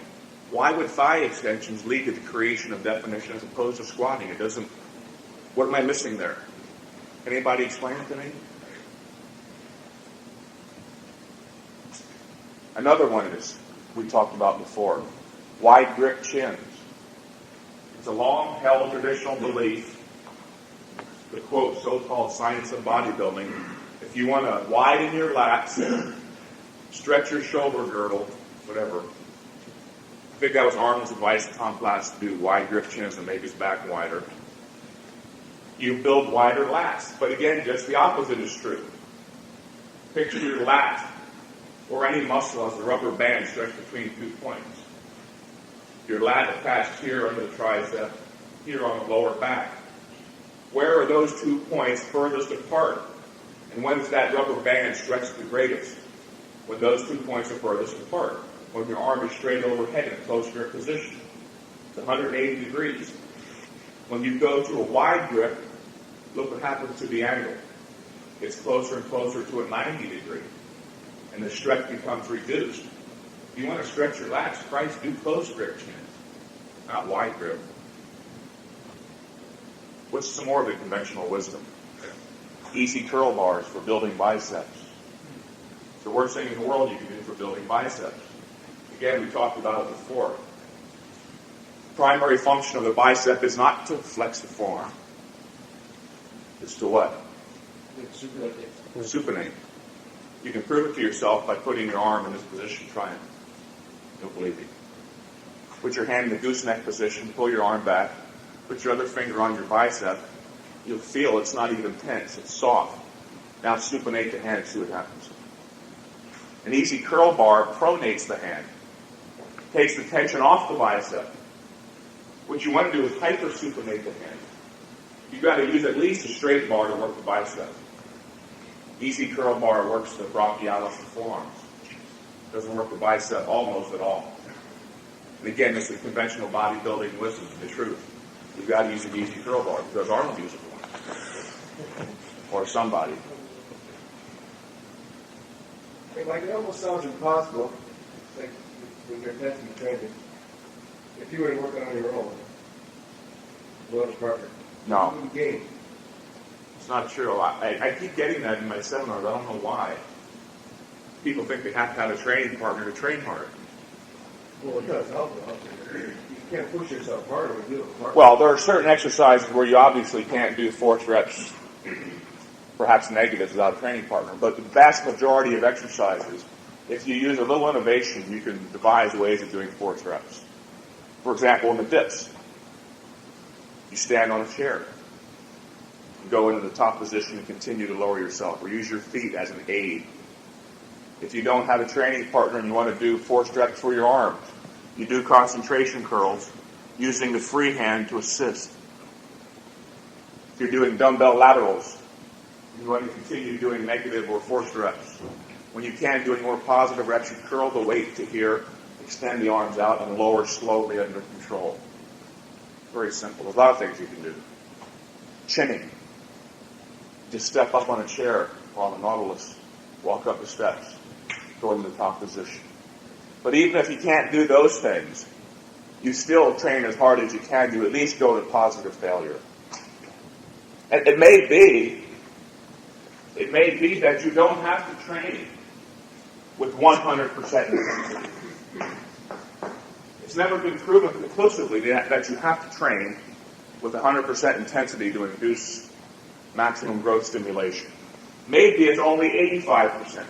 Why would thigh extensions lead to the creation of definition as opposed to squatting? It doesn't. What am I missing there? Anybody explain it to me? Another one is, we talked about before, wide grip chins. It's a long-held traditional belief, the quote, so-called science of bodybuilding. If you want to widen your lats, stretch your shoulder girdle, whatever. I think that was Arnold's advice to Tom Platz to do wide grip chins and make his back wider. You build wider lats. But again, just the opposite is true. Picture your lat or any muscle as a rubber band stretched between 2 points. Your lat attached here under the tricep, here on the lower back. Where are those 2 points furthest apart? And when is that rubber band stretched the greatest? When those 2 points are furthest apart. When your arm is straight overhead in a close grip position. It's 180 degrees. When you go to a wide grip, look what happens to the angle. It's closer and closer to a 90 degree. And the stretch becomes reduced. If you want to stretch your lats, Christ, do close grip chins, not wide grip. What's some more of the conventional wisdom? Easy curl bars for building biceps. It's the worst thing in the world you can do for building biceps. Again, we talked about it before. Primary function of the bicep is not to flex the forearm. It's to what? Supinate. You can prove it to yourself by putting your arm in this position. Try it. Don't believe me. Put your hand in the gooseneck position, pull your arm back, put your other finger on your bicep. You'll feel it's not even tense, it's soft. Now supinate the hand and see what happens. An easy curl bar pronates the hand, takes the tension off the bicep. What you want to do is hypersupinate the hand. You've got to use at least a straight bar to work the bicep. Easy curl bar works the brachialis and forearms. Doesn't work the bicep almost at all. And again, this is conventional bodybuilding wisdom, the truth. You've got to use an easy curl bar because Arnold uses one. Or somebody. I mean, like, it almost sounds impossible, like when you're testing training, if you were to work on your own, well, partner. No. You wouldn't gain. It's not true. I keep getting that in my seminars. I don't know why. People think they have to have a training partner to train hard. Well, it does help. You can't push yourself harder when you do it harder. Well, there are certain exercises where you obviously can't do force reps, perhaps negatives, without a training partner. But the vast majority of exercises, if you use a little innovation, you can devise ways of doing force reps. For example, in the dips, you stand on a chair, you go into the top position and continue to lower yourself, or use your feet as an aid. If you don't have a training partner and you want to do force reps for your arms, you do concentration curls using the free hand to assist. If you're doing dumbbell laterals, you want to continue doing negative or forced reps. When you can't do any more positive reps, you curl the weight to here, extend the arms out, and lower slowly under control. Very simple. There's a lot of things you can do. Chinning. Just step up on a chair or on the Nautilus, walk up the steps, go into the top position. But even if you can't do those things, you still train as hard as you can to at least go to positive failure. And it may be that you don't have to train with 100% intensity. It's never been proven conclusively that you have to train with 100% intensity to induce maximum growth stimulation. Maybe it's only 85%.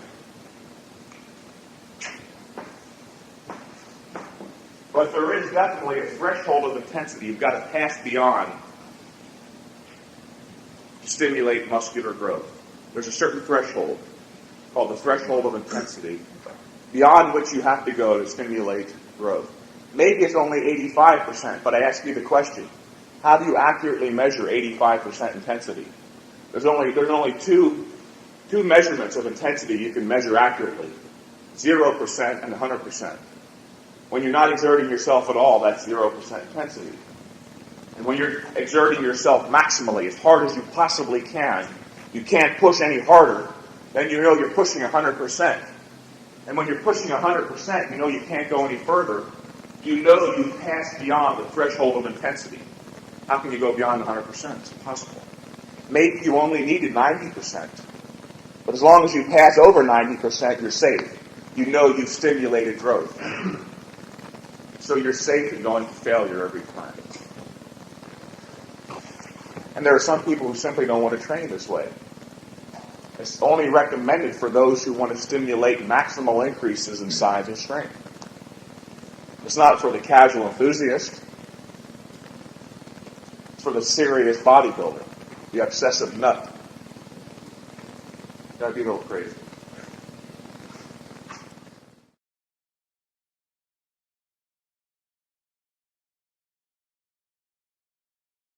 But there is definitely a threshold of intensity you've got to pass beyond to stimulate muscular growth. There's a certain threshold called the threshold of intensity beyond which you have to go to stimulate growth. Maybe it's only 85%, but I ask you the question, how do you accurately measure 85% intensity? There's only two measurements of intensity you can measure accurately, 0% and 100%. When you're not exerting yourself at all, that's 0% intensity. And when you're exerting yourself maximally, as hard as you possibly can, you can't push any harder, then you know you're pushing 100%. And when you're pushing 100%, you know you can't go any further. You know you've passed beyond the threshold of intensity. How can you go beyond 100%? It's impossible. Maybe you only needed 90%. But as long as you pass over 90%, you're safe. You know you've stimulated growth. So you're safe in going to failure every time. And there are some people who simply don't want to train this way. It's only recommended for those who want to stimulate maximal increases in size and strength. It's not for the casual enthusiast. It's for the serious bodybuilder, the obsessive nut. That'd be a little crazy.